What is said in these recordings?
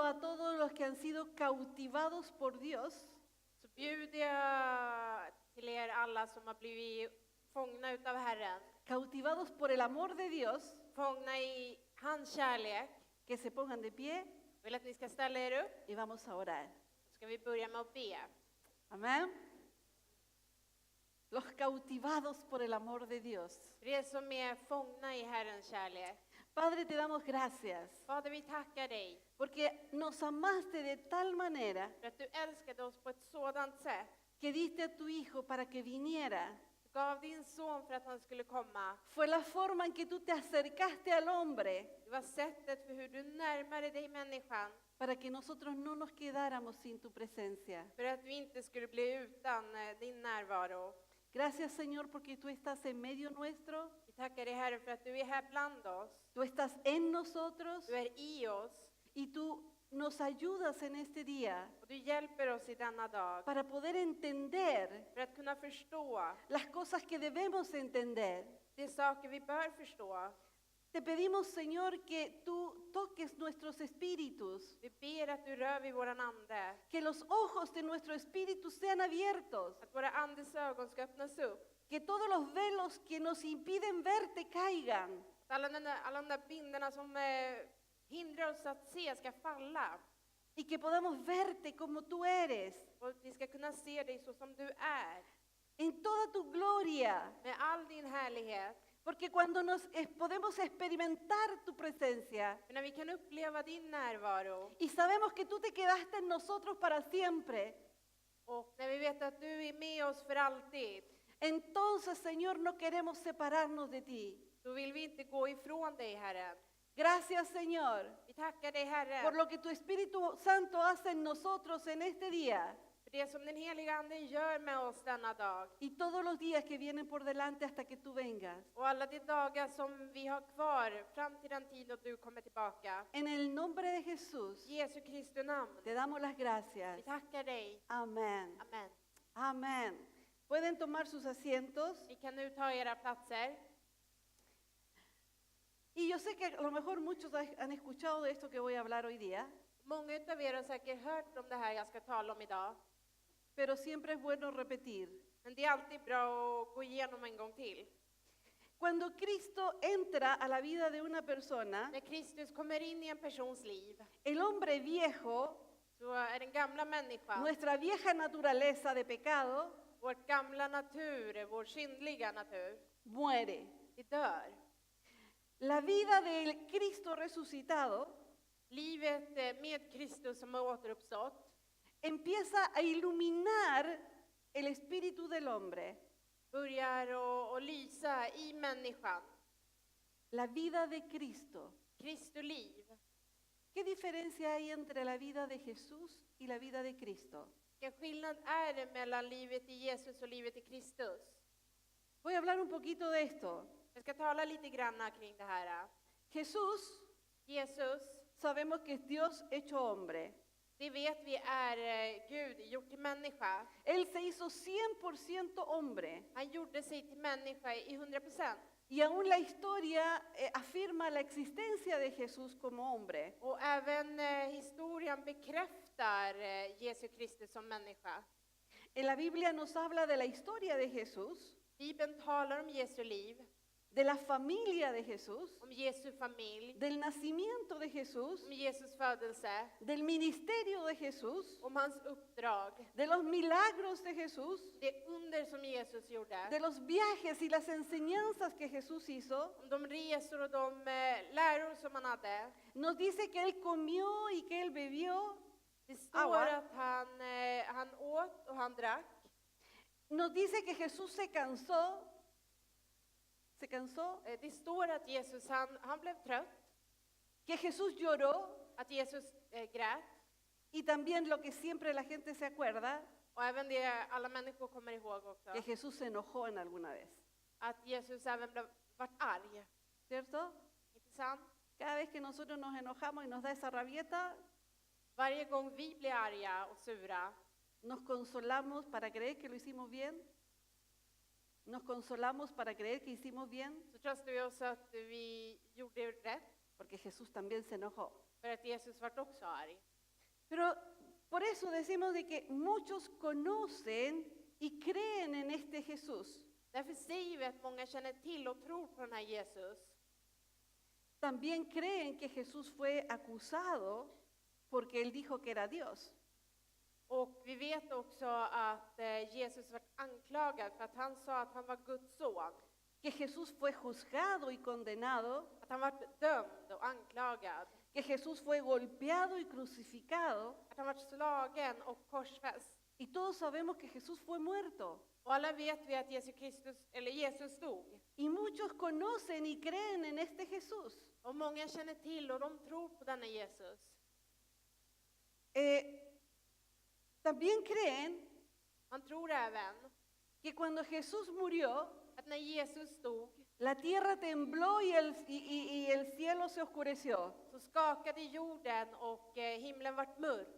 invito a todos los que han sido cautivados por Dios så bjuder jag till er alla som har blivit fångna utav Herren, cautivados por el amor de Dios, fångna i hans kärlek. que se pongan de pie Jag vill att ni ska ställa er upp, y vamos a orar. så ska vi börja med att be. Amén. Los cautivados por el amor de Dios. För er som är fångna i Herrens kärlek. Padre, te damos gracias Fader, vi tackar dig porque nos amaste de tal manera för att du älskade oss på ett sådant sätt. que diste a tu Hijo para que viniera. Du gav din son för att han skulle komma. Fue la forma en que tú te acercaste al hombre Det var sättet för hur du närmade dig människan. para que nosotros no nos quedáramos sin tu presencia. För att vi inte skulle bli utan din närvaro. Gracias, Señor, porque tú estás en medio nuestro, Vi tackar dig, Herre, för att du är här bland oss. tú estás en nosotros Du är i oss y tú nos ayudas en este día och du hjälper oss i denna dag. para poder entender För att kunna förstå las cosas que debemos entender. de saker vi bör förstå. Te pedimos, Señor, que tú toques nuestros espíritus, Vi ber att du rör vid våran ande. que los ojos de nuestro espíritu sean abiertos, Att våra andes ögon ska öppnas upp. que todos los velos que nos impiden verte caigan, Att alla de där binderna som hindrar oss att se ska falla. y que podamos verte como tú eres, Och att vi ska kunna se dig så som du är. en toda tu gloria, Med all din härlighet. porque cuando podemos experimentar tu presencia För när vi kan uppleva din närvaro. y sabemos que tú te quedaste en nosotros para siempre, Och när vi vet att du är med oss för alltid. entonces, Señor, no queremos separarnos de ti. Då vill vi inte gå ifrån dig, Herre. Gracias, Señor, Vi tackar dig, Herre. por lo que tu Espíritu Santo hace en nosotros en este día För det som den heliga Ande gör med oss denna dag. y todos los días que vienen por delante hasta que tú vengas. Och alla de dagar som vi har kvar fram till den tid då du kommer tillbaka. En el nombre de Jesús, I Jesu Kristi namn. te damos las gracias. Vi tackar dig. Amén. Amen. Amén. Pueden tomar sus asientos. Ni kan nu ta era platser. Y yo sé que a lo mejor muchos han escuchado de esto que voy a hablar hoy día, Många utav er har säkert hört om det här jag ska tala om idag. pero siempre es bueno repetir. Men det är alltid bra att gå igenom en gång till. Cuando Cristo entra a la vida de una persona, När Kristus kommer in i en persons liv el hombre viejo, så är den gamla människan, nuestra vieja naturaleza de pecado, vår gamla natur, vår syndliga natur, muere. det dör. La vida del Cristo resucitado Livet med Kristus som har återuppstått empieza a iluminar el espíritu del hombre. börjar att lysa i människan. La vida de Cristo. Kristi liv. ¿Qué diferencia hay entre la vida de Jesús y la vida de Cristo? Vilken skillnad är det mellan livet i Jesus och livet i Kristus? Voy a hablar un poquito de esto. Jag ska tala lite grann kring det här. Jesús, Jesus, sabemos que es Dios hecho hombre. det vet vi är Gud gjort till människa. Él se hizo 100% hombre. Han gjorde sig till människa i 100%. Y aún la historia afirma la existencia de Jesús como hombre. Och även historien bekräftar Jesu Kristus som människa. En la Biblia nos habla de la historia de Jesús, Bibeln talar om Jesu liv, de la familia de Jesús, om Jesu familj, del nacimiento de Jesús, om Jesus födelse, del ministerio de Jesús, om hans uppdrag, de los milagros de Jesús, det under som Jesus gjorde, de los viajes y las enseñanzas que Jesús hizo. om de resor och de läror som han hade. Nos dice que Él comió y que Él bebió. Det står att han åt och han drack. Nos dice que Jesús se cansó. Se cansó. Det står att Jesus han blev trött, Que Jesús lloró. att Jesus grät. Y también lo que siempre la gente se acuerda, Och även det alla människor kommer ihåg också. que Jesús se enojó en alguna vez. Att Jesus även vart arg. ¿Cierto? Inte sant? Cada vez que nosotros nos enojamos y nos da esa rabieta, Varje gång vi blir arga och sura nos consolamos para creer que lo hicimos bien. Nos consolamos para creer que hicimos bien, så tröstar vi oss att vi gjorde rätt. porque Jesús también se enojó. För att Jesus vart också arg. Pero por eso decimos de que muchos conocen y creen en este Jesús. Därför säger vi att många känner till och tror på den här Jesus. También creen que Jesús fue acusado porque él dijo que era Dios. Och vi vet också att Jesus var anklagad för att han sa att han var Guds son. Que Jesús fue juzgado y condenado. Att han var dömd och anklagad. Que Jesús fue golpeado y crucificado. Att han var slagen och korsfäst. Y todos sabemos que Jesús fue muerto. Och alla vet vi att Jesus dog. Y muchos conocen y creen en este Jesús. Och många känner till och de tror på denna Jesus. También creen Man tror även que cuando Jesús murió, att när Jesus dog la tierra tembló y el cielo se oscureció. så skakade jorden och himlen vart mörk.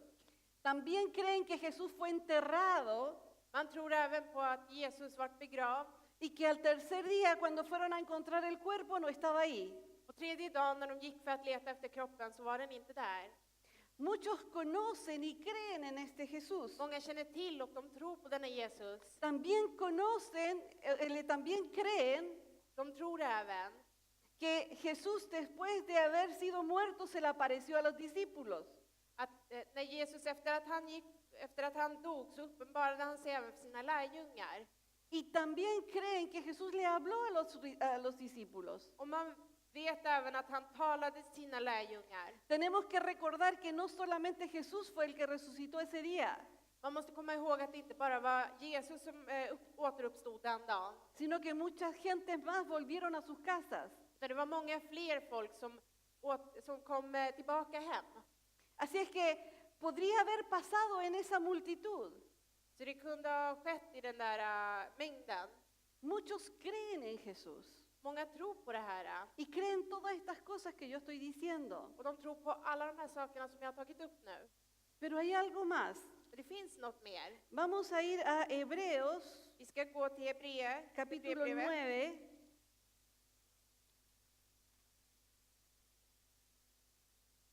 También creen que Jesús fue enterrado Man tror även på att Jesus vart begravd. y que al tercer día, cuando fueron a encontrar el cuerpo, no estaba ahí. Och tredje dagen när de gick för att leta efter kroppen så var den inte där. Muchos conocen y creen en este Jesús. Många känner till och de tror på denna Jesus. También también creen De tror även que Jesús, después de haber sido muerto, se le apareció a los discípulos. att när Jesus efter att han dog så uppenbarade han sig även för sina lärjungar. Y también creen que Jesús le habló a los discípulos. Och man vet även att han talade till sina lärjungar. Tenemos que recordar que no solamente Jesús fue el que resucitó ese día, Man måste komma ihåg att det inte bara var Jesus som återuppstod den dagen. sino que mucha gente más volvieron a sus casas. Utan det var många fler folk som kom tillbaka hem. Así es que podría haber pasado en esa multitud. Så det kunde ha skett i den där mängden. Muchos creen en Jesús Många tror på det här. y creen todas estas cosas que yo estoy diciendo. Och de tror på alla de här sakerna som jag har tagit upp nu. Pero hay algo más. Men det finns något mer. Vamos a ir a Hebreos, Vi ska gå till capítulo Hebreerbrevet. 9.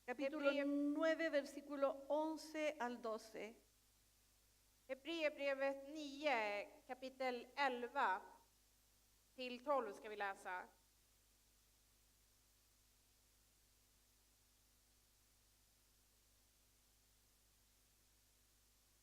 Capítulo 9, versículo 11 al 12. Hebreerbrevet 9, kapitel 11 till 12 ska vi läsa.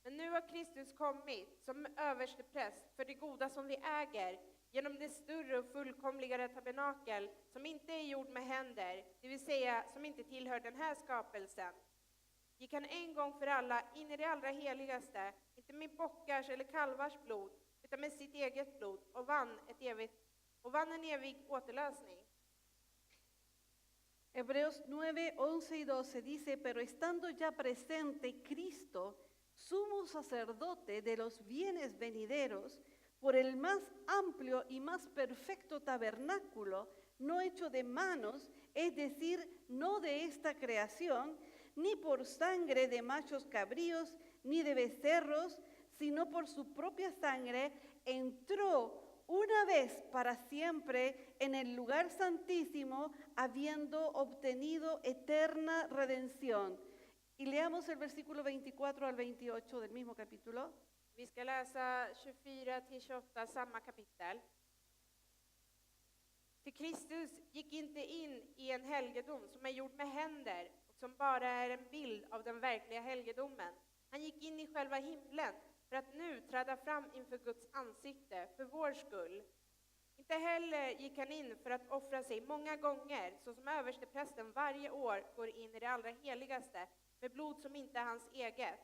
Men nu har Kristus kommit som överstepräst för det goda som vi äger genom det större och fullkomligare tabernakel som inte är gjord med händer, det vill säga som inte tillhör den här skapelsen. Gick han en gång för alla in i det allra heligaste, inte med bockars eller kalvars blod, utan med sitt eget blod och vann en evig återlösning. Hebreos 9, 11 y 12 dice, pero estando ya presente Cristo, sumo sacerdote de los bienes venideros, por el más amplio y más perfecto tabernáculo, no hecho de manos, es decir, no de esta creación, ni por sangre de machos cabríos, ni de becerros, sino por su propia sangre, entró una vez para siempre en el lugar santísimo, habiendo obtenido eterna redención. Y leamos el versículo 24 al 28 del mismo capítulo. Vi ska läsa 24 till 28, samma kapitel. Till Kristus gick inte in i en helgedom som är gjord med händer och som bara är en bild av den verkliga helgedomen. Han gick in i själva himlen för att nu träda fram inför Guds ansikte för vår skull. Inte heller gick han in för att offra sig många gånger, så som översteprästen varje år går in i det allra heligaste med blod som inte är hans eget.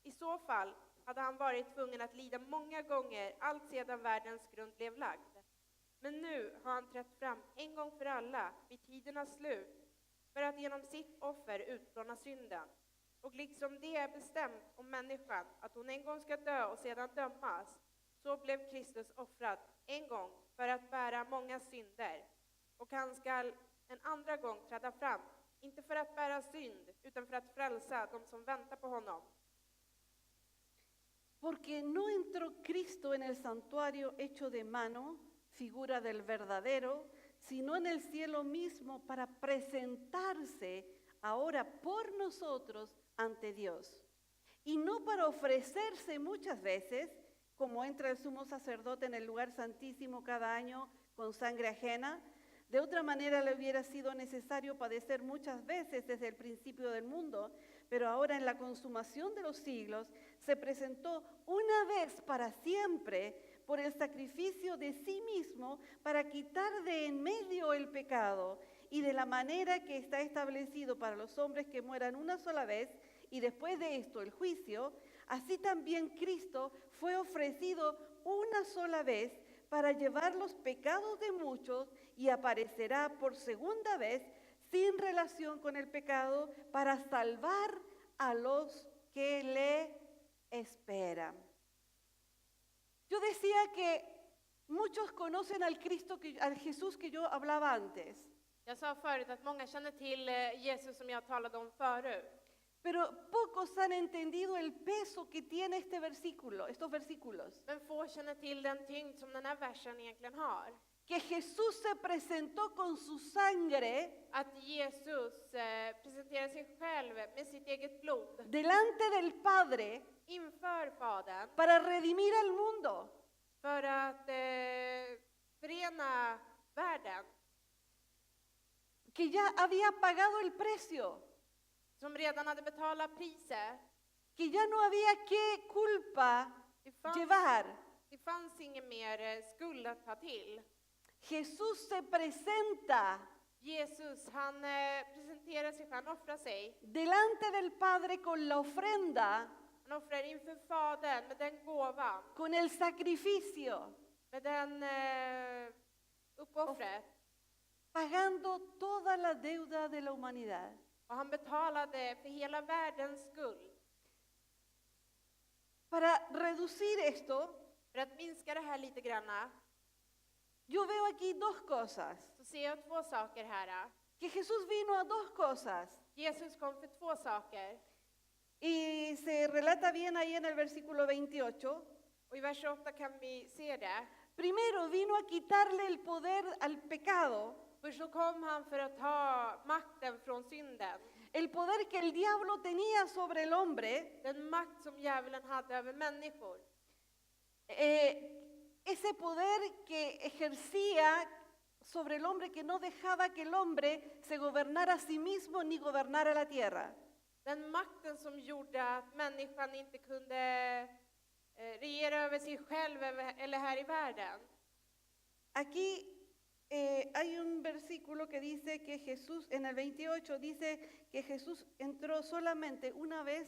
I så fall hade han varit tvungen att lida många gånger allt sedan världens grund blev lagd. Men nu har han trätt fram en gång för alla vid tidernas slut för att genom sitt offer utplåna synden. Och liksom det är bestämt om människan att hon en gång ska dö och sedan dömas, så blev Kristus offrad en gång för att bära många synder. Och han skall en andra gång träda fram, inte för att bära synd, utan för att frälsa de som väntar på honom. Porque no entró Cristo en el santuario hecho de mano, figura del verdadero, sino en el cielo mismo para presentarse ahora por nosotros ante Dios. Y no para ofrecerse muchas veces, como entra el sumo sacerdote en el lugar santísimo cada año con sangre ajena. De otra manera le hubiera sido necesario padecer muchas veces desde el principio del mundo, pero ahora en la consumación de los siglos se presentó una vez para siempre por el sacrificio de sí mismo para quitar de en medio el pecado, y de la manera que está establecido para los hombres que mueran una sola vez y después de esto el juicio, así también Cristo fue ofrecido una sola vez para llevar los pecados de muchos y aparecerá por segunda vez sin relación con el pecado para salvar a los que le esperan. Yo decía que muchos conocen al Jesús que yo hablaba antes, Jag sa förut att många känner till Jesus som jag talade om förut. pero pocos han entendido el peso que tiene estos versículos. Men få känner till den tyngd som den här versen egentligen har. Que Jesús se presentó con su sangre Att Jesus presenterar sig själv med sitt eget blod delante del Padre inför Fadern para redimir al mundo. för att förena världen, Que ya había pagado el precio, som redan hade betalat priset. que ya no había qué culpa llevar. Det fanns ingen mer skuld att ta till. Jesús se presenta Jesus, han presenterar sig, han offrar sig. delante del Padre con la ofrenda, Han offrar inför Fadern med den gåvan, con el sacrificio, med den uppoffret. pagando toda la deuda de la humanidad. Och han betalade för hela världens skuld. Para reducir esto, För att minska det här lite granna, yo veo aquí dos cosas. så ser jag två saker här. Que Jesús vino a dos cosas. Jesus kom för två saker. Y se relata bien ahí en el versículo 28. Och i vers 28 kan vi se det. Primero vino a quitarle el poder al pecado, Först så kom han för att ta makten från synden. el poder que el diablo tenía sobre el hombre, Den makt som djävulen hade över människor. ese poder que ejercía sobre el hombre que no dejaba que el hombre se gobernara a sí mismo ni gobernara la tierra. Den makten som gjorde att människan inte kunde regera över sig själv eller här i världen. Aquí hay un versículo que dice que Jesús, en el 28, dice que Jesús entró solamente una vez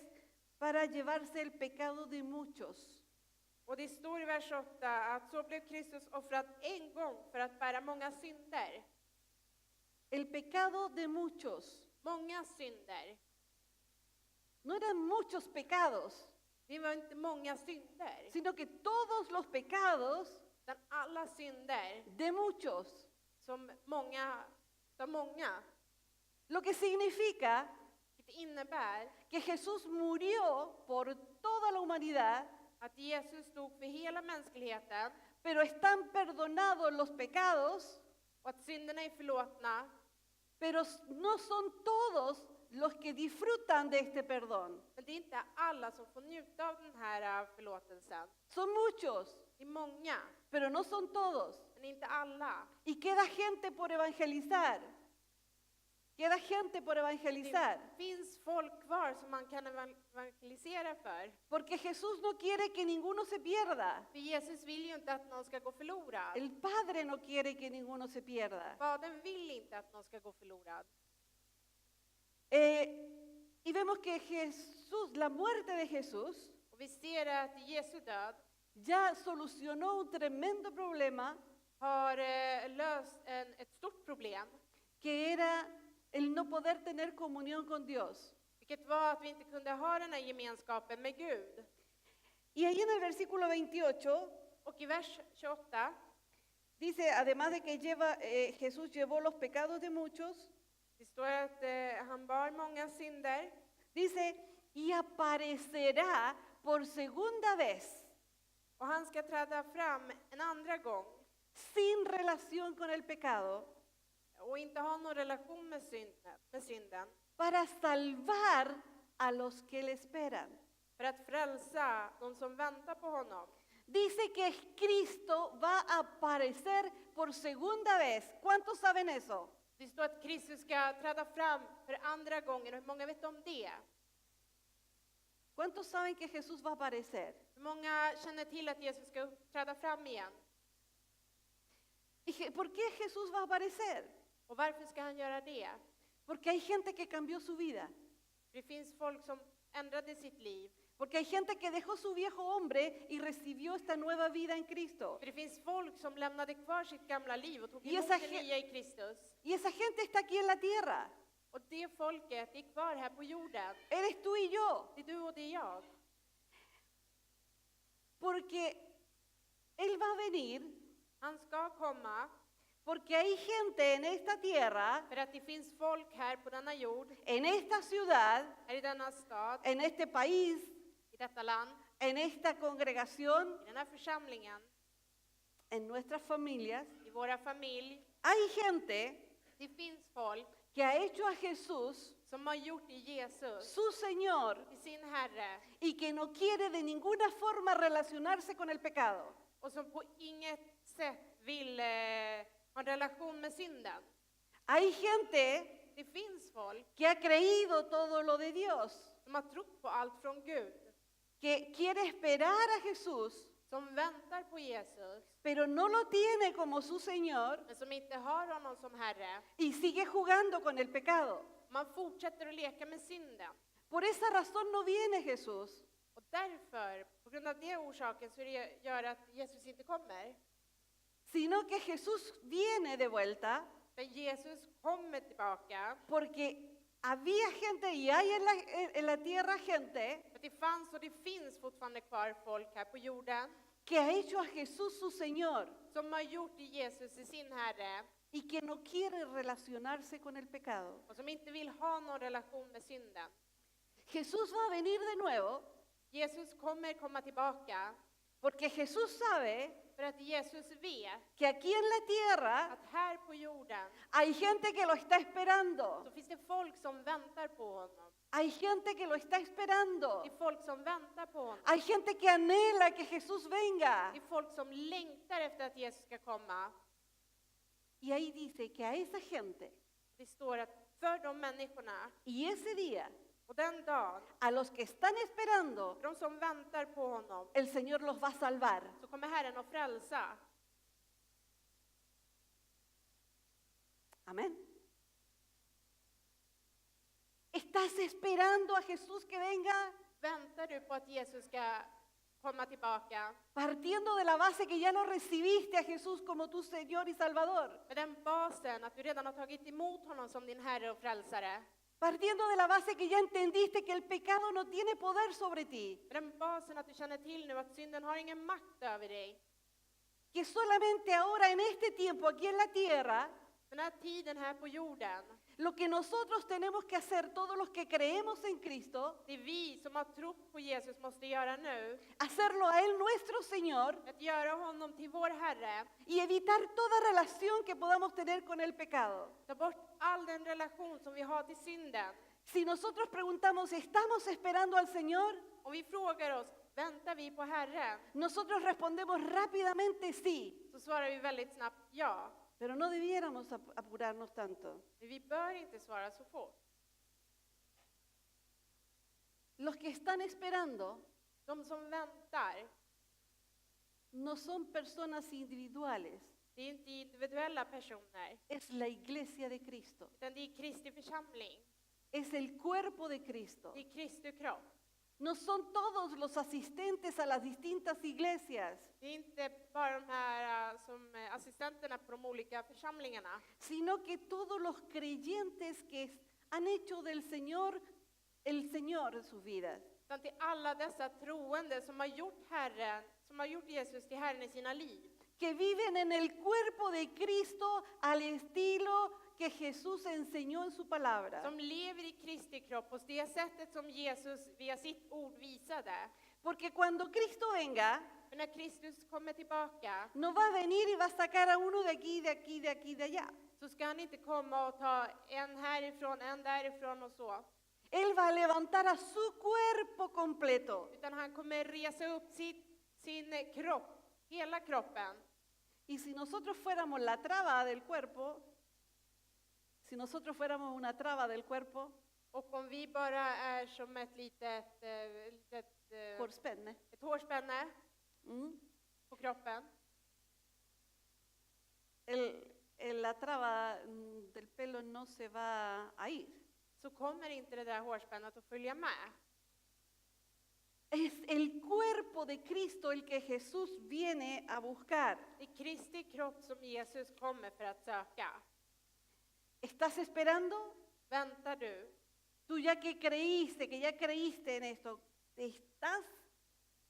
para llevarse el pecado de muchos. Och det står i vers 8 att så blev Kristus offrad en gång för att bära många synder. El pecado de muchos. Många synder. No eran muchos pecados, Det var inte många synder, sino que todos los pecados utan alla synder de muchos. som många. Lo que significa Det innebär que Jesús murió por toda la humanidad, att Jesus dog för hela mänskligheten pero están perdonados los pecados, och att synderna är förlåtna. pero no son todos los que disfrutan de este perdón. Men det är inte alla som får njuta av den här förlåtelsen. Son muchos, Det är många, pero no son todos. men inte alla. Y queda gente por evangelizar. Queda gente por evangelizar. Det finns folk kvar som man kan evangelisera för. Porque Jesús no quiere que ninguno se pierda. För Jesus vill ju inte att någon ska gå förlorad. El Padre no quiere que ninguno se pierda. Fadern vill inte att någon ska gå förlorad. Y vemos que Jesús, la muerte de Jesús, Och vi ser att Jesu död ya solucionó un tremendo problema har löst ett stort problem. que era el no poder tener comunión con Dios. Vilket var att vi inte kunde ha den här gemenskapen med Gud. Y ahí en el versículo 28 Och i vers 28 dice, además de que Jesús llevó los pecados de muchos, det står att han bar många synder. dice, y aparecerá por segunda vez, Och han ska träda fram en andra gång. sin relación con el pecado, Och inte ha någon relation med synden. para salvar a los que le esperan. för att frälsa de som väntar på honom. Dice que Cristo va a aparecer por segunda vez. ¿Cuántos saben eso? Det står att Kristus ska träda fram för andra gången. Hur många vet om det? ¿Cuántos saben que Jesús va a aparecer? Hur många känner till att Jesus ska träda fram igen? ¿Por qué Jesús va a aparecer? Och varför ska han göra det? Porque hay gente que cambió su vida. Det finns folk som ändrade sitt liv. Porque hay gente que dejó su viejo hombre y recibió esta nueva vida en Cristo. För det finns folk som lämnade kvar sitt gamla liv och tog Y emot esa det nya i Kristus. Y esa gente está aquí en la tierra. Och det folket är kvar här på jorden. Eres tú y yo. Det är du och det är jag. Porque Él va a venir. Han ska komma Porque hay gente en esta tierra, för att det finns folk här på denna jord, en esta ciudad, här i denna stad, en este país, i detta land, en esta congregación, i den här församlingen, en nuestras familias. i våra familj. Hay gente Det finns folk que ha hecho a Jesús som har gjort i Jesus su Señor till sin Herre y que no quiere de ninguna forma relacionarse con el pecado. och som på inget sätt vill ha en relation med synden. Hay gente Det finns folk que ha creído todo lo de Dios, som har trott på allt från Gud, que quiere esperar a Jesús, som väntar på Jesus, pero no lo tiene como su Señor men som inte har honom som Herre. y sigue jugando con el pecado. Man fortsätter att leka med synden. Por esa razón no viene Jesús. Och därför, på grund av det orsaken, så gör att Jesus inte kommer. Sino que Jesús viene de vuelta Men Jesus kommer tillbaka. porque había gente y hay en la tierra gente För det fanns och det finns fortfarande kvar folk här på jorden que ha hecho a Jesús su Señor som har gjort Jesus till sin Herre y que no quiere relacionarse con el pecado. och som inte vill ha någon relation med synden. Jesús va a venir de nuevo Jesus kommer komma tillbaka porque Jesús sabe för att Jesus vet que aquí en la tierra att här på jorden hay gente que lo está esperando. så finns det folk som väntar på honom. Hay gente que lo está esperando. Det är folk som väntar på honom. Hay gente que anhela que Jesús venga. Det är folk som längtar efter att Jesus ska komma. Y ahí dice que a esa gente Det står att för de människorna y ese día, och den dagen, a los que están esperando, de som väntar på honom, el Señor los va a salvar. så kommer Herren att frälsa. Amén. ¿Estás esperando a Jesús que venga? Väntar du på att Jesus ska komma tillbaka? Partiendo de la base que ya no recibiste a Jesús como tu Señor y Salvador. Med den basen att du redan har tagit emot honom som din Herre och frälsare. Partiendo de la base que ya entendiste que el pecado no tiene poder sobre ti. Med den basen att du känner till nu att synden har ingen makt över dig. Que solamente ahora en este tiempo aquí en la tierra, Den här tiden här på jorden, lo que nosotros tenemos que hacer, todos los que creemos en Cristo, det vi som har trott på Jesus måste göra nu, hacerlo a Él nuestro Señor att göra honom till vår Herre. y evitar toda relación que podamos tener con el pecado. Ta bort all den relation som vi har till synden. Si nosotros preguntamos, ¿estamos esperando al Señor? Om vi frågar oss, väntar vi på Herren? Nosotros respondemos rápidamente sí, Så svarar vi väldigt snabbt ja. pero no debiéramos apurarnos tanto. Men vi bör inte svara så fort. Los que están esperando De som väntar, no son personas individuales, det är inte individuella personer, es la iglesia de Cristo, utan det är Kristi församling. es el cuerpo de Cristo. Det är Kristi kropp. No son todos los asistentes a las distintas iglesias, Det är inte bara de här som assistenterna på de olika församlingarna, sino que todos los creyentes que han hecho del Señor el Señor de sus vidas. utan till alla dessa troende som har gjort Herren, som har gjort Jesus till Herren i sina liv. Que viven en el cuerpo de Cristo al estilo que Jesús enseñó en su palabra. Som lever i Kristi kropp på det sättet som Jesus via sitt ord visade. Porque cuando Cristo venga, Men när Kristus kommer tillbaka no va a venir y va a sacar a uno de aquí, de aquí, de aquí, de allá. så ska han inte komma och ta en härifrån, en därifrån och så. Él va a levantar a su cuerpo completo. utan han kommer resa upp sin kropp, hela kroppen. Y si nosotros fuéramos la traba del cuerpo, si nosotros fuéramos una traba del cuerpo, Och om vi bara är som ett hårspänne, ett hårspänne ¿m? på kroppen, la traba del pelo no se va a ir. så kommer inte det där hårspännet att följa med. Es el cuerpo de Cristo el que Jesús viene a buscar. Det är Kristi kropp som Jesus kommer för att söka. ¿Estás esperando? Väntar du? Tú ya que ya creíste en esto, ¿te estás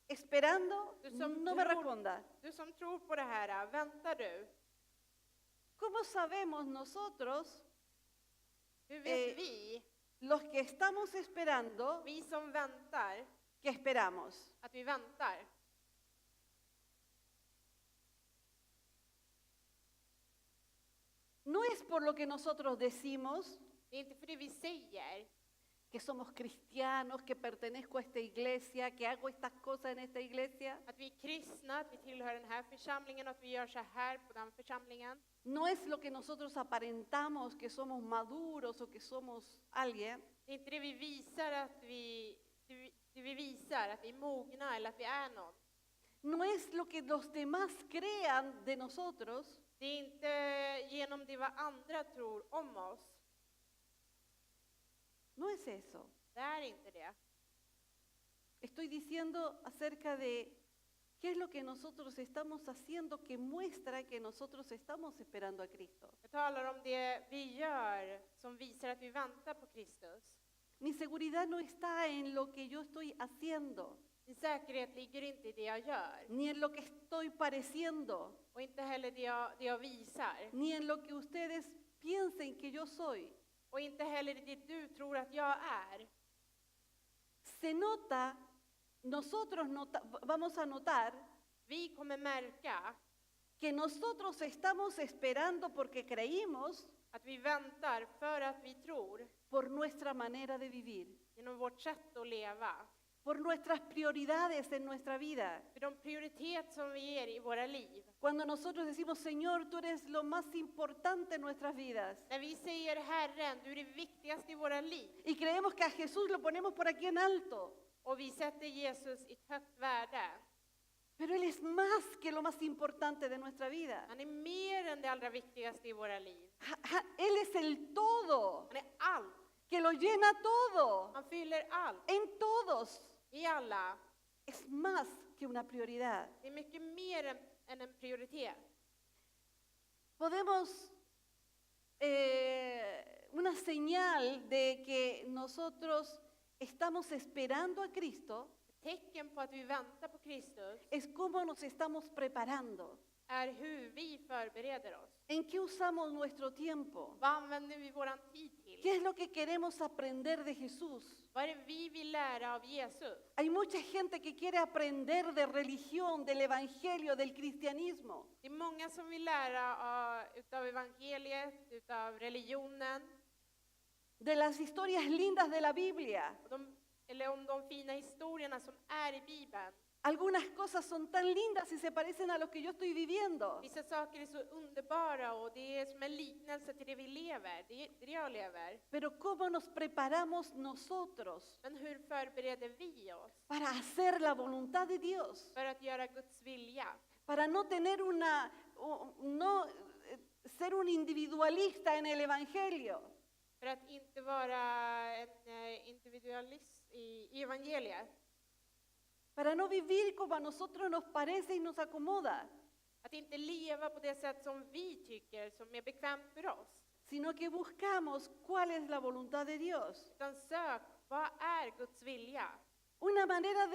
esperando? Du som, No me tror, responda. du som tror på det här, väntar du? ¿Cómo sabemos nosotros, Hur vet vi, los que estamos esperando, vi som väntar, que esperamos? att vi väntar? No es por lo que nosotros decimos, Det är inte för det vi säger, que somos cristianos, que pertenezco a esta iglesia, que hago estas cosas en esta iglesia. att vi är kristna, att vi tillhör den här församlingen, att vi gör så här på den församlingen. No es lo que nosotros aparentamos, que somos maduros o que somos alguien. Det är inte det vi visar det vi visar att vi är mogna eller att vi är någon. No es lo que los demás crean de nosotros. Det är inte genom det vad andra tror om oss. No es eso. Det är inte det. Estoy diciendo acerca de qué es lo que nosotros estamos haciendo que muestra que nosotros estamos esperando a Cristo. Jag talar om det vi gör som visar att vi väntar på Kristus. Mi seguridad no está en lo que yo estoy haciendo, Min säkerhet ligger inte i det jag gör. ni en lo que estoy pareciendo, Och inte heller det jag visar. ni en lo que ustedes piensen que yo soy. Och inte heller det du tror att jag är. Se nota, vamos a notar Vi kommer märka que nosotros estamos esperando porque creímos att vi väntar för att vi tror por nuestra manera de vivir, genom vårt sätt att leva. por nuestras prioridades en nuestra vida. För de prioritet som vi ger i våra liv. Cuando nosotros decimos, Señor, tú eres lo más importante en nuestras vidas. När vi säger Herren, du är det viktigaste i våra liv. Y creemos que a Jesús lo ponemos por aquí en alto. Och vi sätter Jesus i ett högt värde. Pero Él es más que lo más importante de nuestra vida. Han är mer än det allra viktigaste i våra liv. Él es el todo, Han är allt. que lo llena todo, Han fyller allt. en todos. I alla. Es más que una prioridad. Det är mycket mer än en prioritet. Podemos, una señal de que nosotros estamos esperando a Cristo Tecken på att vi väntar på Kristus es cómo nos estamos preparando. är hur vi förbereder oss. ¿En qué usamos nuestro tiempo? Vad använder vi våran tid till? ¿Qué es lo que queremos aprender de Jesús? Vad är det vi vill lära av Jesus? Hay mucha gente que quiere aprender de religión, del evangelio, del cristianismo. Det är många som vill lära utav evangeliet, utav religionen, De las historias lindas de la Biblia. eller om de fina historierna som är i Bibeln. Algunas cosas son tan lindas y se parecen a lo que yo estoy viviendo. Vissa saker är så underbara och det är som en liknelse till det vi lever, det jag lever. Pero ¿cómo nos preparamos nosotros Men hur förbereder vi oss para hacer la voluntad de Dios? för att göra Guds vilja? Para no tener ser un individualista en el evangelio. För att inte vara en individualist i evangeliet. Para no vivir como a nosotros nos parece y nos acomoda, Att inte leva på det sätt som vi tycker som är bekvämt för oss. sino que buscamos cuál es la voluntad de Dios. Utan sök, vad är Guds vilja? Una manera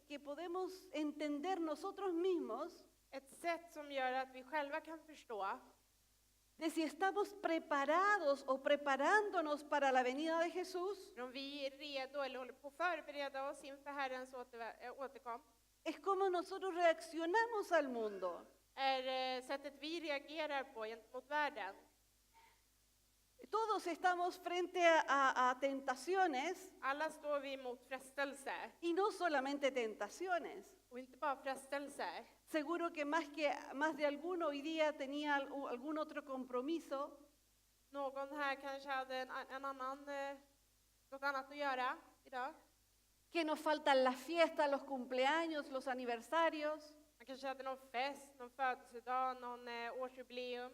que podemos entender nosotros mismos Ett sätt som gör att vi själva kan förstå de si estamos preparados o preparándonos para la venida de Jesús, om vi är redo eller håller på att förbereda oss inför Herrens återkomst. es como nosotros reaccionamos al mundo. Är sättet vi reagerar på gentemot världen. Todos estamos frente a tentaciones, Alla står vi mot frestelser. y no solamente tentaciones. Och inte bara frestelser. Seguro que más de alguno hoy día tenía algún otro compromiso, Någon här kanske hade en annan, något annat att göra idag. que nos faltan las fiestas, los cumpleaños, los aniversarios. Man kanske hade någon fest, någon födelsedag, någon årsjubileum.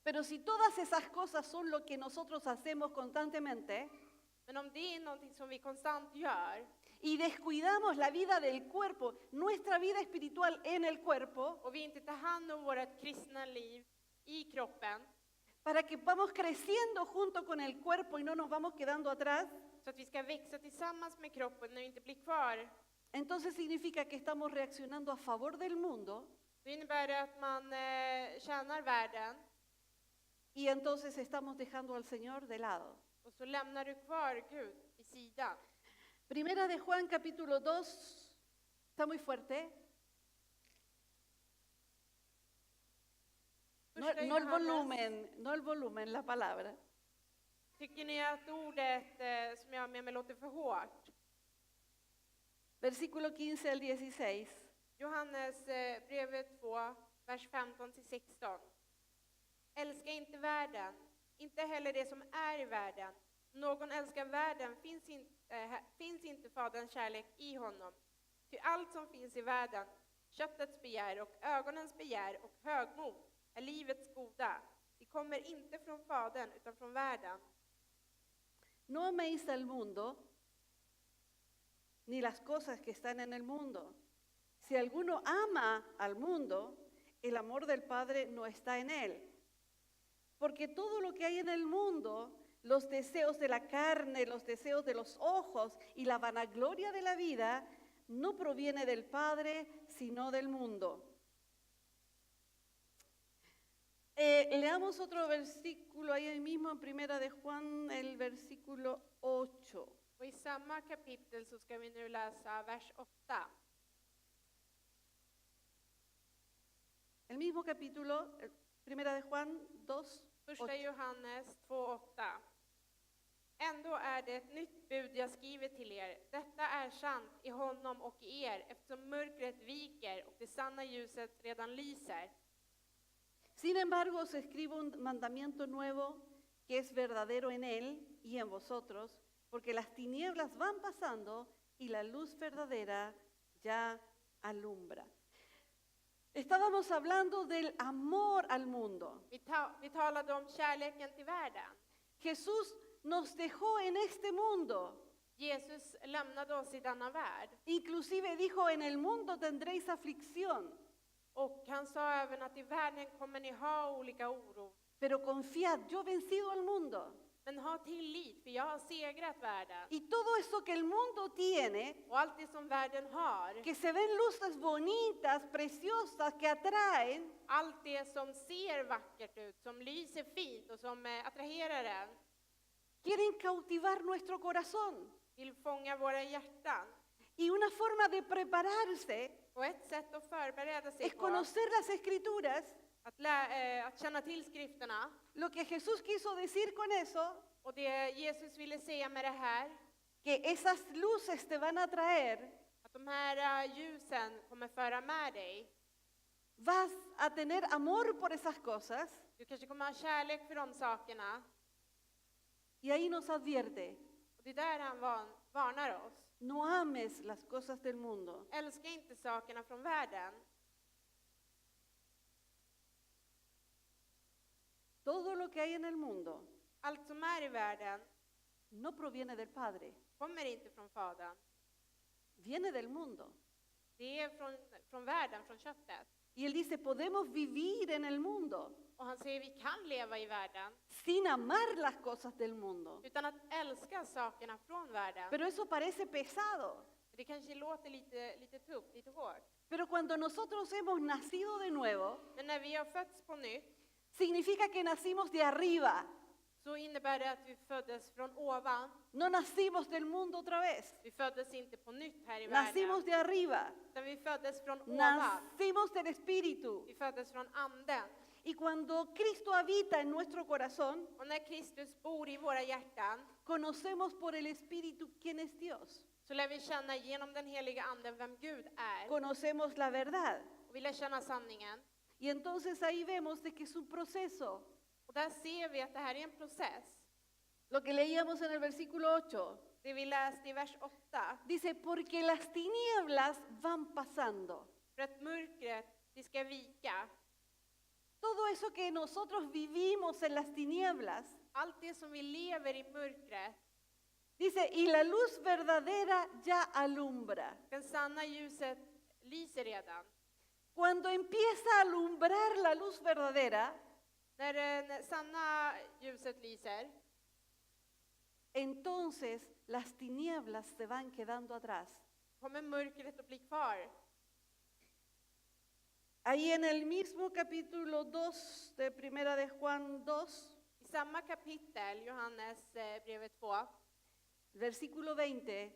Pero si todas esas cosas son lo que nosotros hacemos constantemente Men om det är någonting som vi konstant gör y descuidamos la vida del cuerpo, nuestra vida espiritual en el cuerpo, och vi inte tar hand om vårt kristna liv i kroppen para que vamos creciendo junto con el cuerpo y no nos vamos quedando atrás, så att vi ska växa tillsammans med kroppen när vi inte blir kvar, entonces significa que estamos reaccionando a favor del mundo då innebär det att man tjänar världen y entonces estamos dejando al Señor de lado. och så lämnar du kvar Gud vid sidan. Primera de Juan capítulo 2, está muy fuerte. Första No el Johannes. no el volumen, la palabra. Tycker ni att ordet som jag har med mig låter för hårt? Versículo 15 al 16. Johannes brevet 2, vers 15-16. Älska inte världen, inte heller det som är i världen. Om någon älskar världen finns inte Faderns kärlek i honom. Ty allt som finns i världen, köttets begär och ögonens begär och högmod, är livets goda. Det kommer inte från Fadern utan från världen. No améis al mundo, ni las cosas que están en el mundo. Si alguno ama al mundo, el amor del Padre no está en él. Porque todo lo que hay en el mundo, los deseos de la carne, los deseos de los ojos y la vanagloria de la vida, no proviene del Padre, sino del mundo. Leamos otro versículo ahí mismo en Primera de Juan, el versículo 8. Och i samma kapitel så ska vi nu läsa vers 8. El mismo capítulo, Primera de Juan 2, Första 8. Johannes 2:8. Ändå är det ett nytt bud jag skriver till er. Detta är sant i honom och i er, eftersom mörkret viker och det sanna ljuset redan lyser. Sin embargo, os escribo un mandamiento nuevo que es verdadero en él y en vosotros, porque las tinieblas van pasando y la luz verdadera ya alumbra. Estábamos hablando del amor al mundo. Vi talade om kärleken till världen. Jesús nos dejó en este mundo. Jesus lämnade oss i denna värld. Inclusive dijo, en el mundo tendréis aflicción, Och han sa även att i världen kommer ni ha olika oro. pero confiad, yo he vencido al mundo. Men ha tillit, för jag har segrat världen. Y todo eso que el mundo tiene, Och allt det som världen har, que se ven luces bonitas, preciosas, que atraen, allt det som ser vackert ut, som lyser fint och som attraherar en, quieren cautivar nuestro corazón. vill fånga våra hjärtan. Y una forma de prepararse Och ett sätt att förbereda sig es på, conocer las escrituras. att känna till skrifterna, Lo que Jesús quiso decir con eso, och det Jesus ville säga med det här, que esas luces te van a traer, att de här ljusen kommer föra med dig. vas a tener amor por esas cosas. Du kanske kommer ha kärlek för de sakerna. Y ahí nos advierte, Och det är där han varnar oss. no ames las cosas del mundo. Älska inte sakerna från världen. Todo lo que hay en el mundo Allt som är i världen no proviene del Padre, kommer inte från Fadern. viene del mundo. Det är från världen, från köttet. Y él dice, podemos vivir en el mundo Och han säger vi kan leva i världen sin amar las cosas del mundo. utan att älska sakerna från världen. Pero eso parece pesado. Det kanske låter lite tufft, lite hårt. Pero cuando nosotros hemos nacido de nuevo, Men när vi har fötts på nytt significa que nacimos de arriba. så innebär det att vi föddes från ovan. No nacimos del mundo otra vez. Vi föddes inte på nytt här i Nacimos världen. de arriba. Utan vi föddes från ovan. Nacimos del Espíritu. Vi föddes från anden. Y cuando Cristo habita en nuestro corazón, Och när Kristus bor i våra hjärtan conocemos por el Espíritu quién es Dios. så lär vi känna genom den heliga anden vem Gud är. Conocemos la verdad. Och vi lär känna sanningen. Y entonces ahí vemos de que es un proceso. Och där ser vi att det här är en process. Lo que leíamos en el versículo 8. Det vi läste i vers 8. Dice, porque las tinieblas van pasando. För att mörkret, det ska vika. Todo eso que nosotros vivimos en las tinieblas, Allt det som vi lever i mörkret, dice, y la luz verdadera ya alumbra. den sanna ljuset lyser redan. Cuando empieza a alumbrar la luz verdadera, När det sanna ljuset lyser, entonces las tinieblas se van quedando atrás. kommer mörkret att bli kvar. Ahí en el mismo capítulo 2 de Primera de Juan 2, I samma kapitel, Johannes brevet 2, versículo 20,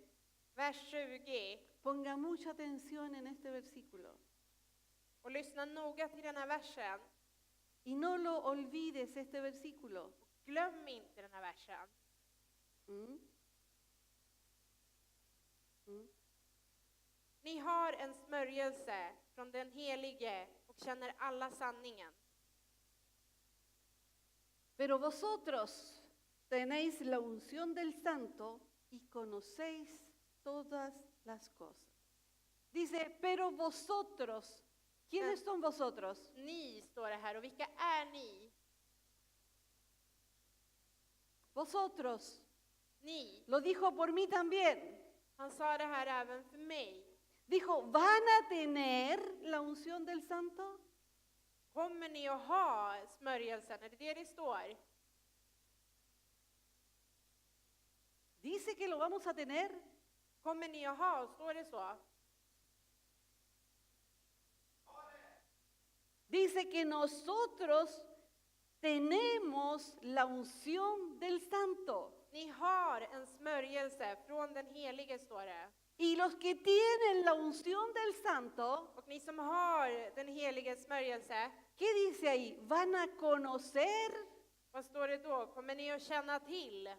vers 20, ponga mucha atención en este versículo och lyssna noga till den här versen. y no lo olvides este versículo. Glöm inte den här versen. ¿Mm? ¿Mm? Ni har en smörjelse från den helige och känner alla sanningen. Pero vosotros tenéis la unción del Santo y conocéis todas las cosas. Dice, pero vosotros, ¿quiénes son vosotros? Ni står det här, och vilka är ni? Vosotros. Ni. Lo dijo por mí también. Han sa det här även för mig. Dijo, ¿van a tener la unción del Santo? Kommer ni att ha smörjelsen? Är det det står? Dice que lo vamos a tener. Kommer ni att ha? Står det så? Dice que nosotros tenemos la unción del Santo. Ni har en smörjelse från den helige, står det. Y los que tienen la unción del Santo, Och ni som har den helige smörjelse, ¿qué dice ahí? ¿Van a conocer? vad står det då? Kommer ni att känna till?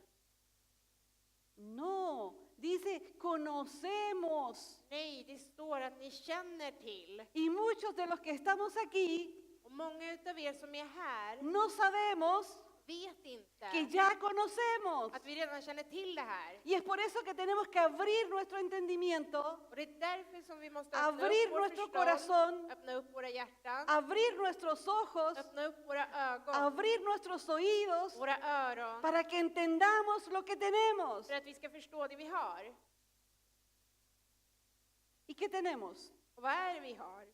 No, dice conocemos. Nej, det står att ni känner till. Y muchos de los que estamos aquí Och många utav er som är här no sabemos vet inte que ya conocemos. att vi redan känner till det här. Y es por eso que tenemos que abrir nuestro entendimiento, Och det är därför som vi måste öppna abrir upp vår nuestro förstånd, corazón, öppna upp våra hjärtan, abrir nuestros ojos, öppna upp våra ögon, abrir nuestros oídos våra öron, para que entendamos lo que tenemos. för att vi ska förstå det vi har. ¿Y qué tenemos? Och vad är det vi har?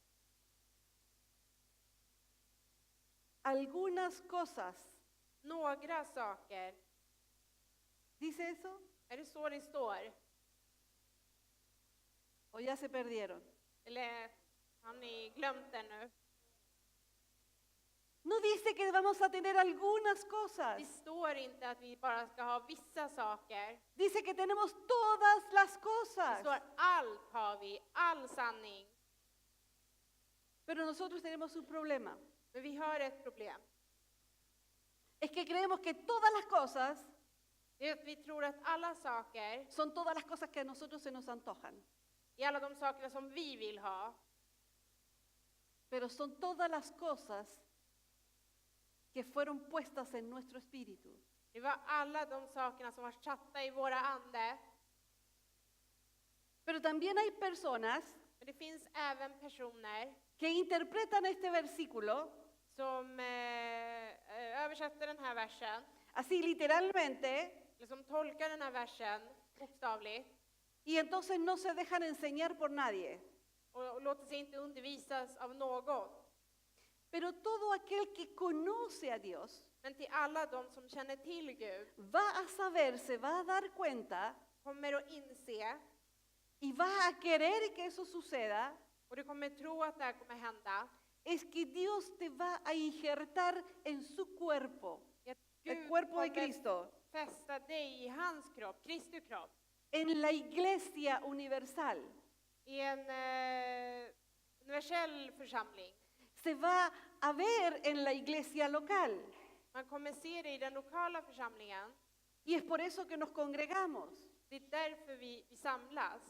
Algunas cosas. Några saker. ¿Dice eso? Är det så det står? ¿O ya se perdieron? Eller har ni glömt det nu? No dice que vamos a tener algunas cosas. Det står inte att vi bara ska ha vissa saker. Dice que tenemos todas las Det cosas. står allt har vi, all sanning. Pero nosotros tenemos un problema. Men vi har ett problem. Es que creemos que todas las cosas Det är att vi tror att alla saker, son todas las cosas que a nosotros se nos antojan. är alla de sakerna som vi vill ha. Pero son todas las cosas que fueron puestas en nuestro espíritu. Det var alla de sakerna som var satta i våra ande. Pero también hay personas Men det finns även personer que interpretan este versículo som översätter den här versen, así literalmente eller som tolkar den här versen bokstavligt y entonces no se dejan enseñar por nadie. och låter sig inte undervisas av någon. Pero todo aquel que conoce a Dios Men till alla de som känner till Gud va a saber, se va a dar cuenta kommer att inse, y va a querer que eso suceda, och du kommer tro att det här kommer hända, es que Dios te va a injertar en su cuerpo, att el Gud cuerpo de kommer Cristo, fästa dig i hans kropp, Kristi kropp, en la iglesia universal. i en universell församling. se va a ver en la iglesia local. Man kommer se det i den lokala församlingen. Y es por eso que nos congregamos. Det är därför vi samlas.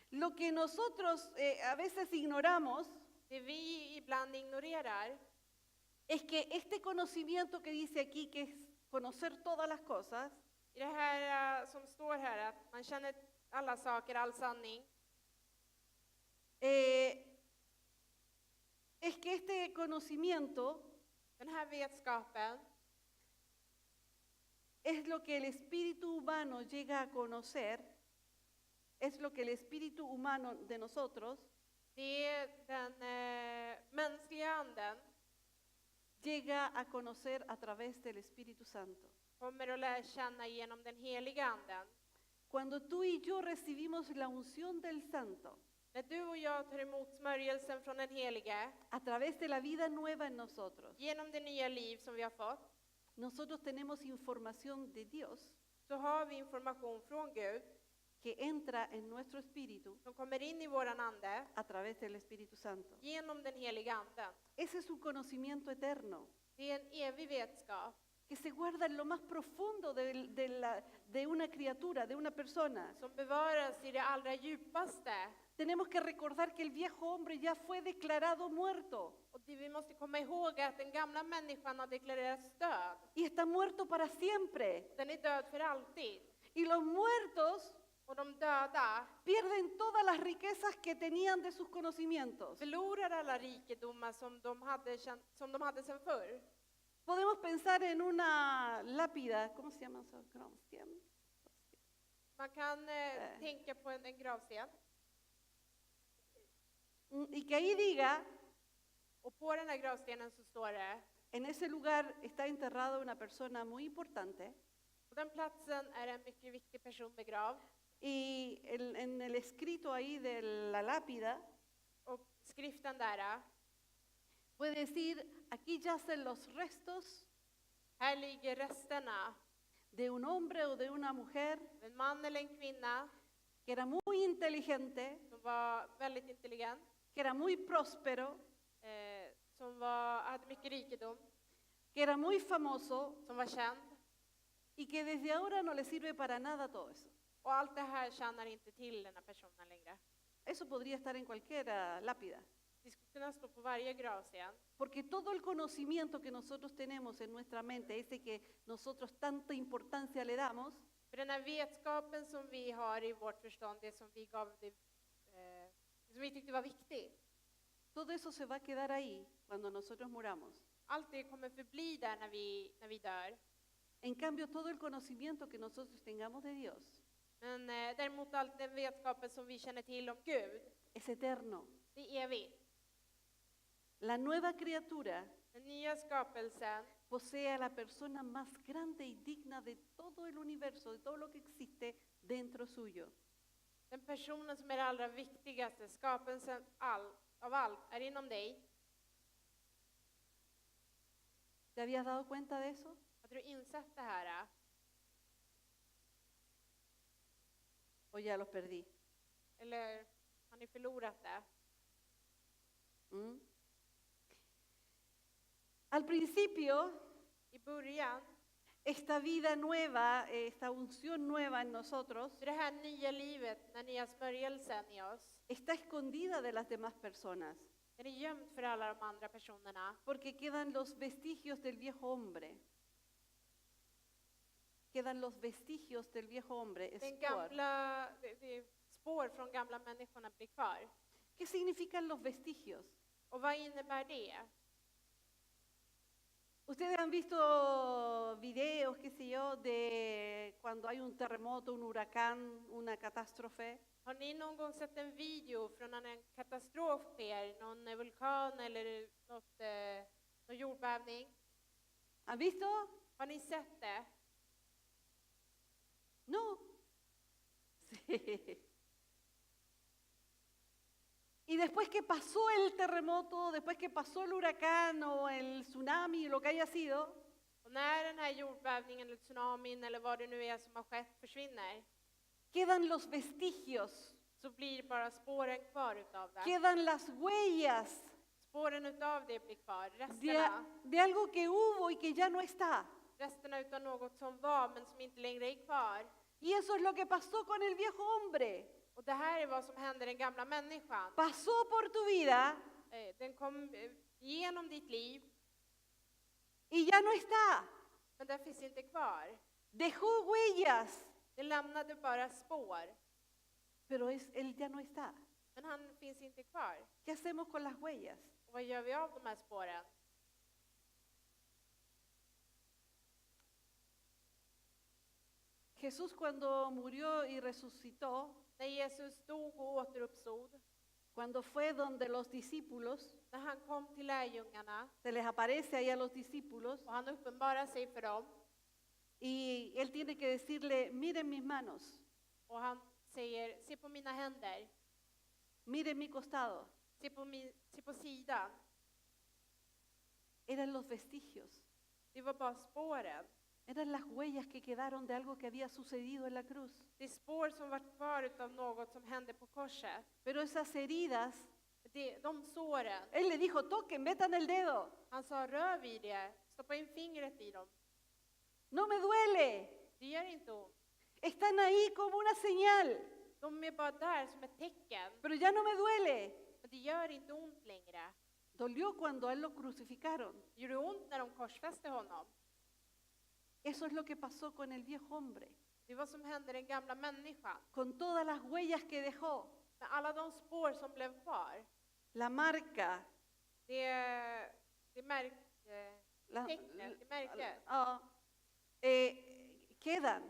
Lo que nosotros a veces ignoramos Det vi ibland ignorerar es que este conocimiento que dice aquí, que es conocer todas las cosas, i det här som står här, att man känner alla saker, all sanning. es que este conocimiento Den här vetskapen es lo que el espíritu humano llega a conocer, es lo que el espíritu humano de nosotros det är den mänskliga anden llega a conocer a través del Espíritu Santo. kommer att lära känna genom den heliga anden. Cuando tú y yo recibimos la unción del Santo När du och jag tar emot smörjelsen från den helige, a través de la vida nueva en nosotros, genom det nya liv som vi har fått, nosotros tenemos información de Dios så har vi information från Gud que entra en nuestro espíritu som kommer in i våran ande a través del Espíritu Santo. genom den heliga anden. Ese es un conocimiento eterno Det är en evig vetskap que se guarda en lo más profundo de una criatura, de una persona. som bevaras i det allra djupaste. Tenemos que recordar que el viejo hombre ya fue declarado muerto Och vi måste komma ihåg att den gamla människan har deklarerats död. y está muerto para siempre. Den är död för alltid. Y los muertos Och de döda pierden todas las riquezas que tenían de sus conocimientos. förlorar alla rikedomar som de hade sedan förr. Podemos pensar en una lápida, ¿cómo se llama eso? Gravsten. Man kan tänka på en gravsten. Y que ahí diga, Och på den här gravstenen så står det, en ese lugar está enterrada una persona muy importante. på den platsen är en mycket viktig person begravd. Y en el escrito ahí de la lápida Och skriften där, puede decir, aquí yacen los restos här ligger resterna de un hombre o de una mujer av en man eller en kvinna que era muy inteligente, som var väldigt intelligent, que era muy próspero, som hade mycket rikedom, que era muy famoso som var känd. y que desde ahora no le sirve para nada todo eso. Och allt det här tjänar inte till den här personen längre. Eso podría estar en cualquier lápida. Det skulle kunna stå på varje gravsten. Porque todo el conocimiento que nosotros tenemos en nuestra mente, ese que nosotros tanta importancia le damos, För den här vetskapen som vi har i vårt förstånd, det som vi gav det, som vi tyckte var viktigt, todo eso se va a quedar ahí cuando nosotros muramos. allt det kommer förbli där när vi dör. En cambio, todo el conocimiento que nosotros tengamos de Dios Men däremot all den vetskapen som vi känner till om Gud, es eterno. det är evigt. La nueva criatura Den nya skapelsen posee a la persona más grande y digna de todo el universo, de todo lo que existe dentro suyo. den personen som är det allra viktigaste, skapelsen av allt, är inom dig. ¿Te habías dado cuenta de eso? Har du insett det här? ¿O ya los perdí? Eller har ni förlorat det? ¿Mm? Al principio, I början, esta vida nueva, esta unción nueva en nosotros, så det här nya livet, den nya smörjelsen i oss, está escondida de las demás personas, den är gömd för alla de andra personerna. porque quedan los vestigios del viejo hombre. Quedan los vestigios del viejo hombre. Den spår. gamla, det spår från gamla människorna blir kvar. ¿Qué significan los vestigios? Och vad innebär det? Ustedes han visto videos, qué sé yo, de cuando hay un terremoto, un huracán, una catástrofe. Har ni någon gång sett en video från när en katastrof sker, någon vulkan eller någon jordbävning? ¿Han visto? Har ni sett det? No. Sí. Y después que pasó el terremoto, después que pasó el huracán o el tsunami, lo que haya sido, Och när den här jordbävningen eller tsunamin eller vad det nu är som har skett försvinner, quedan los vestigios, så blir bara spåren kvar utav det. quedan las huellas Spåren utav det blir kvar. de, de algo que hubo y que ya no está. Resterna utav något som var men som inte längre är kvar. Y eso es lo que pasó con el viejo hombre. Och det här är vad som hände den gamla människan. Pasó por tu vida Den kom genom ditt liv, y ya no está. men den finns inte kvar. Dejó huellas, Den lämnade bara spår, pero él ya no está. men han finns inte kvar. ¿Qué hacemos con las huellas? Och vad gör vi av de här spåren? Jesús cuando murió y resucitó, När Jesus dog och återuppstod, cuando fue donde los discípulos, när han kom till lärjungarna se les aparece ahí a los discípulos och han uppenbarar sig för dem y él tiene que decirle, miren mis manos, och han säger, se på mina händer, miren mi costado. se på sidan. Eran los vestigios, Det var bara spåren. eran las huellas que quedaron de algo que había sucedido en la cruz. Det är spår som var kvar av något som hände på korset. Pero esas heridas, De såren, él le dijo, toquen, metan el dedo. han sa rör vid det, stoppa in fingret i dem. No me duele, Det gör inte ont. están ahí como una señal, De är bara där som ett tecken, pero ya no me duele. men det gör inte ont längre. Dolió cuando a él lo crucificaron. Det gjorde ont när de korsfäste honom. Eso es lo que pasó con el viejo hombre, Det var som hände den gamla människan. con todas las huellas que dejó, Med alla de spår som blev kvar. la marca, Det la- tecknet, det märket, ah, quedan,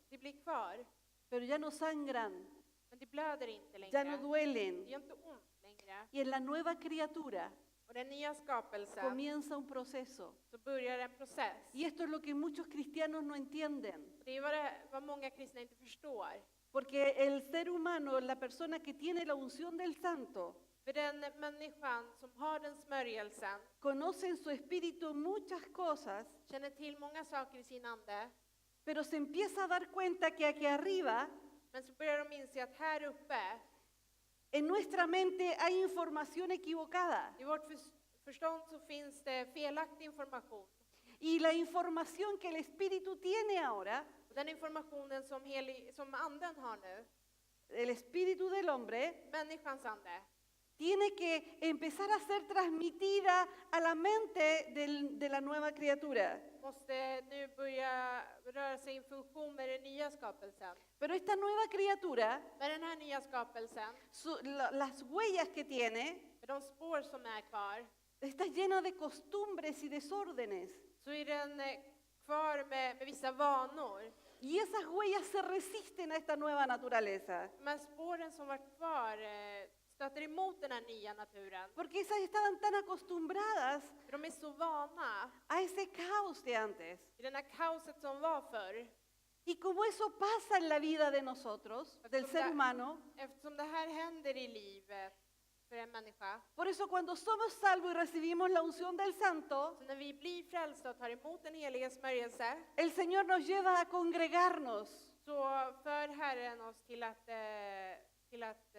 det blir kvar. pero ya no sangran, Men det blöder inte ya no längre. Det duelen. gör inte ont längre. Y en la nueva criatura Och den nya skapelsen, comienza un proceso. så börjar en process. Y esto es lo que muchos cristianos no entienden. Det är vad många kristna inte förstår. Porque el ser humano, la persona que tiene la unción del santo, För den människan som har den smörjelsen conoce en su espíritu muchas cosas, känner till många saker i sin ande. pero se empieza a dar cuenta que aquí arriba, Men så börjar de inse att här uppe, en nuestra mente, hay información equivocada. i vårt förstånd så finns det felaktig information. Y la información que el espíritu tiene ahora, Och den informationen som anden har nu, el espíritu del hombre, människans ande, tiene que empezar a ser transmitida a la mente de la nueva criatura. måste nu börja röra sig i funktion med den nya skapelsen. Pero esta nueva criatura, Med den här nya skapelsen, las huellas que tiene, med de spår som är kvar, está llena de costumbres y desórdenes. så är den kvar med vissa vanor. Y esas huellas se resisten a esta nueva naturaleza. De här spåren som var kvar stöter emot den här nya naturen. Porque esas estaban tan acostumbradas För de är så vana a ese caos de antes. i den här kaoset som var förr. Y como eso pasa en la vida de nosotros, del ser humano, Eftersom det här händer i livet för en människa. por eso cuando somos salvos y recibimos la unción del Santo, Så när vi blir frälsta och tar emot den helige smörjelse, el Señor nos lleva a congregarnos. så för Herren oss till att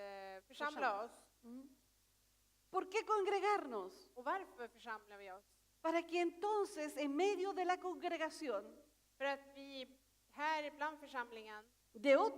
församla oss. ¿Por qué congregarnos? Och varför församlar vi oss? Para que entonces, en medio de la congregación, För att vi här bland församlingen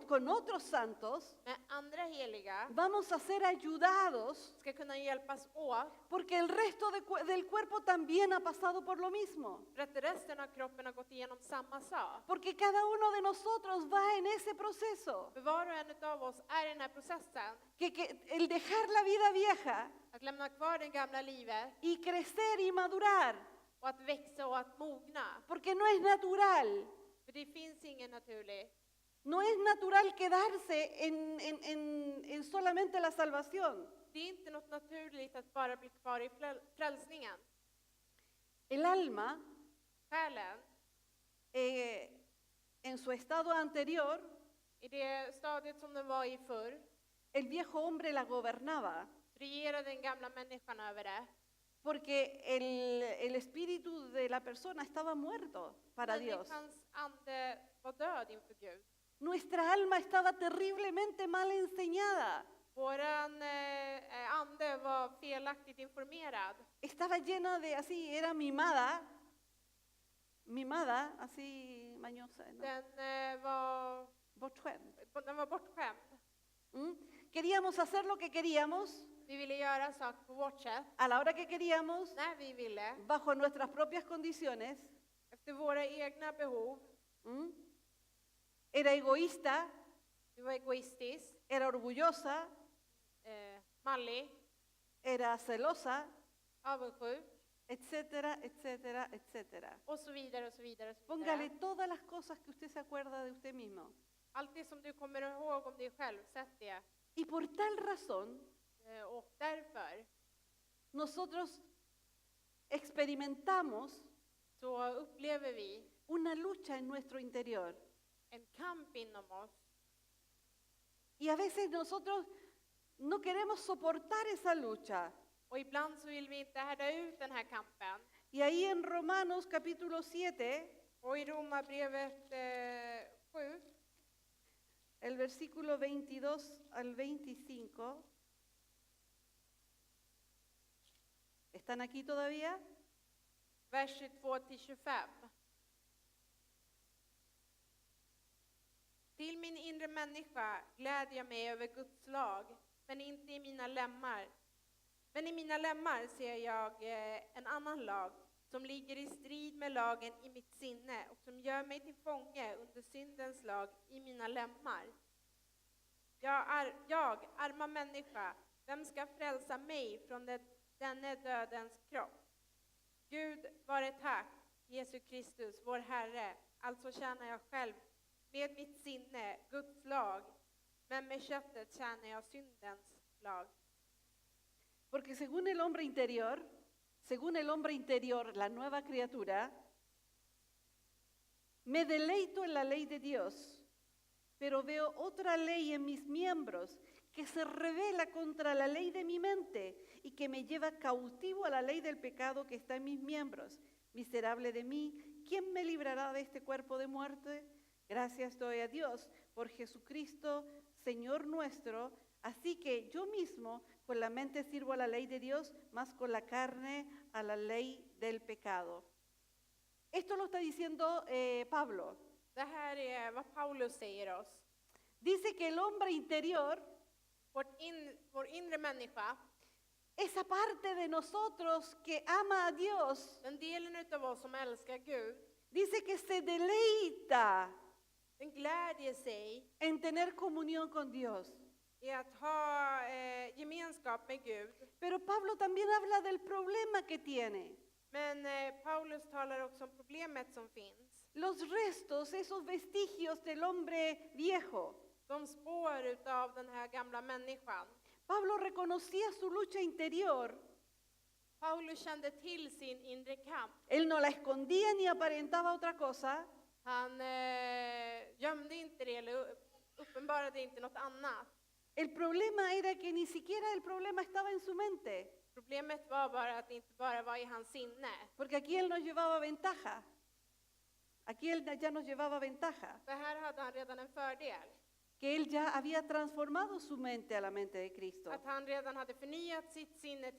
con otros santos, med andra heliga vamos a ser ayudados, ska kunna hjälpas åt. porque el resto del cuerpo también ha pasado por lo mismo. För att resten av kroppen har gått igenom samma sak. Porque cada uno de nosotros va en ese proceso. För var och en av oss är i den här processen. Que el dejar la vida vieja Att lämna kvar det gamla livet y crecer y madurar, och att växa och att mogna. porque no es natural. För det finns ingen naturlig. No es natural quedarse en solamente la salvación. Det är inte något naturligt att bara bli kvar i frälsningen. El alma, Själen, en su estado anterior, i det stadiet som den var i förr, el viejo hombre la gobernaba, regerade den gamla människan över det. porque el espíritu de la persona estaba muerto para Dios. Människans ande var död inför Gud. Nuestra alma estaba terriblemente mal enseñada. Våran ande var felaktigt informerad. Estaba llena de, así, era mimada, así mañosa, ¿no? Den var bortskämd. Queríamos hacer lo que queríamos, Vi ville göra saker på vårt sätt, a la hora que queríamos, när vi ville, bajo nuestras propias condiciones. efter våra egna behov. ¿Mm? Era egoísta, Vi var egoistisk, era orgullosa, mallig, era celosa, avundsjuk etcétera, etcétera, etcétera. och så vidare och så vidare. Och så Póngale vidare. todas las cosas que usted se acuerda de usted mismo. Allt det som du kommer ihåg om dig själv, sätt det. Y por tal razón, Och därför nosotros experimentamos så upplever vi una lucha en nuestro interior. en kamp inom oss. Y a veces nosotros no queremos soportar esa lucha. Och ibland så vill vi inte härda ut den här kampen. Y ahí en Romanos capítulo 7, Och i Romarbrevet 7, el versículo 22 al 25. ¿Están aquí todavía? vers 22-25. Till min inre människa gläder jag mig över Guds lag, men inte i mina lemmar. Men i mina lemmar ser jag en annan lag som ligger i strid med lagen i mitt sinne och som gör mig till fånge under syndens lag i mina lemmar. Jag arma människa, vem ska frälsa mig från denne dödens kropp? Gud vare tack, Jesus Kristus, vår Herre. Alltså tjänar jag själv med mitt sinne Guds lag, men med köttet tjänar jag syndens lag. Porque según el hombre interior, la nueva criatura, me deleito en la ley de Dios, pero veo otra ley en mis miembros que se revela contra la ley de mi mente y que me lleva cautivo a la ley del pecado que está en mis miembros. Miserable de mí, ¿quién me librará de este cuerpo de muerte? Gracias doy a Dios por Jesucristo, Señor nuestro. Así que yo mismo con la mente sirvo a la ley de Dios, más con la carne a la ley del pecado. Esto lo está diciendo Pablo. Det här är vad Paulus säger oss. Dice que el hombre interior, Vår inre människa, esa parte de nosotros que ama a Dios, den delen utav oss som älskar Gud, dice que se deleita den glädjer sig en tener comunión con Dios. i att ha gemenskap med Gud. Pero Pablo también habla del problema que tiene. Men Paulus talar också om problemet som finns. Los restos, esos vestigios del hombre viejo. De spår utav den här gamla människan. Pablo reconocía su lucha interior. Paulus kände till sin inre kamp. Él no la escondía ni aparentaba otra cosa. Han gömde inte det eller uppenbarade inte något annat. El problema era que ni siquiera el problema estaba en su mente. Problemet var bara att det inte bara var i hans sinne. Porque aquí él nos llevaba ventaja. Aquí él ya nos llevaba ventaja. För här hade han redan en fördel. Que él ya había transformado su mente a la mente de Cristo. Att han redan hade förnyat sitt sinne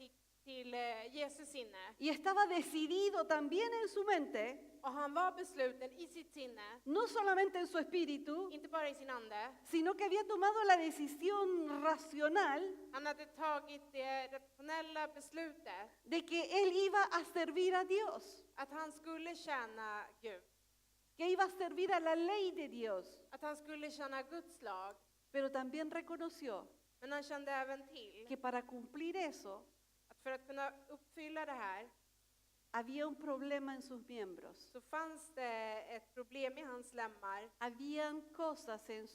till Jesus sinne. Y estaba decidido también en su mente, Och han var besluten i sitt sinne, no solamente en su espíritu, inte bara i sin ande. sino que había tomado la decisión racional Han hade tagit det rationella beslutet de que él iba a servir a Dios, att han skulle tjäna Gud. que iba a servir a la ley de Dios. Att han skulle tjäna Guds lag. Pero también reconoció Men han kände även till que para cumplir eso att för att kunna uppfylla det här había un problema en sus miembros. så fanns det ett problem i hans lemmar. Habían cosas en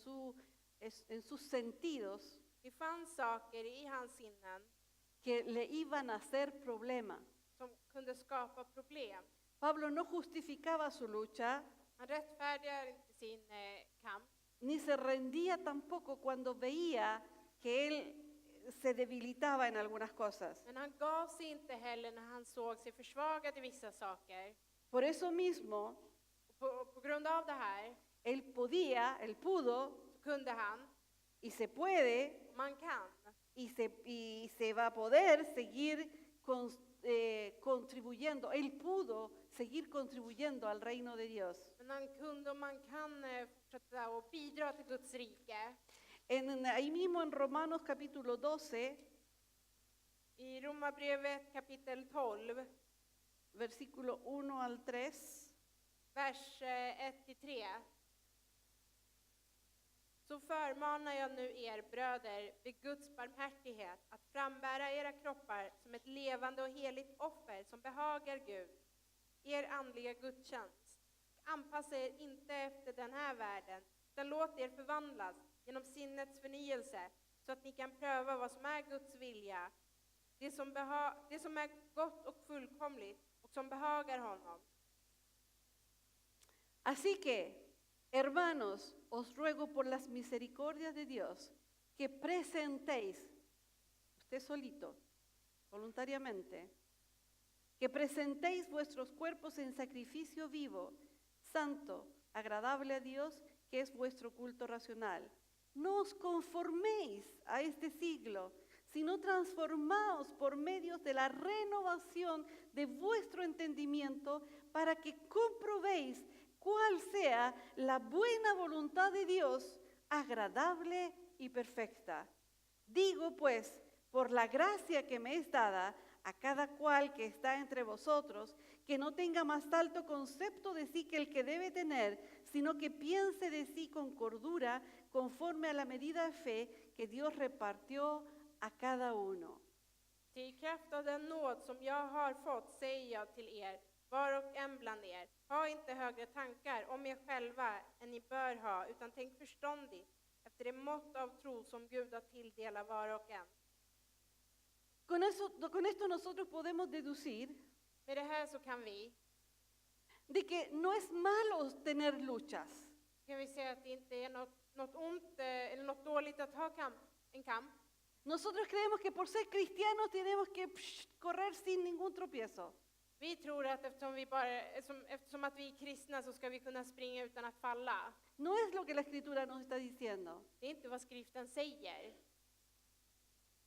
sus sentidos Det fanns saker i hans sinnen que le iban a hacer problema. som kunde skapa problem. Pablo no justificaba su lucha, Han rättfärdigar inte sin kamp. ni se rendía tampoco cuando veía que él se debilitaba en algunas cosas. Men han gav sig inte heller när han såg sig försvagad i vissa saker. Por eso mismo, På grund av det här él pudo så kunde han, y se puede man kan, y se va a poder seguir contribuyendo. Él pudo seguir contribuyendo al reino de Dios. Men han kunde och man kan fortsätta och bidra till Guds rike. Ahí mismo en Romanos capítulo 12, I Romarbrevet kapitel 12, versículo 1 al 3. vers 1-3. Så förmanar jag nu er bröder vid Guds barmhärtighet att frambära era kroppar som ett levande och heligt offer som behagar Gud, er andliga gudstjänst. Anpassa er inte efter den här världen, utan låt er förvandlas genom sinnets förnyelse så att ni kan pröva vad som är Guds vilja, det som är gott och fullkomligt och som behagar honom. Así que, hermanos, os ruego por las misericordias de Dios que presentéis, usted solito, voluntariamente, que presentéis vuestros cuerpos en sacrificio vivo, santo, agradable a Dios, que es vuestro culto racional. No os conforméis a este siglo, sino transformaos por medio de la renovación de vuestro entendimiento para que comprobéis cuál sea la buena voluntad de Dios, agradable y perfecta. Digo pues, por la gracia que me es dada, a cada cual que está entre vosotros, que no tenga más alto concepto de sí que el que debe tener, sino que piense de sí con cordura, conforme a la medida de fe que Dios repartió a cada uno. Till kraft av den nåd som jag har fått säger jag till er, var och en bland er, ha inte högre tankar om er själva än ni bör ha, utan tänk förståndigt efter det mått av tro som Gud har tilldelat var och en. Con esto nosotros podemos deducir Med det här så kan vi que no es malo tener luchas. säga att det inte är något ont eller något dåligt att ha en kamp. Nosotros creemos que por ser cristianos tenemos que correr sin ningún tropiezo. Vi tror att eftersom att vi är kristna så ska vi kunna springa utan att falla. No es lo que la Escritura nos está diciendo. Det är inte vad skriften säger.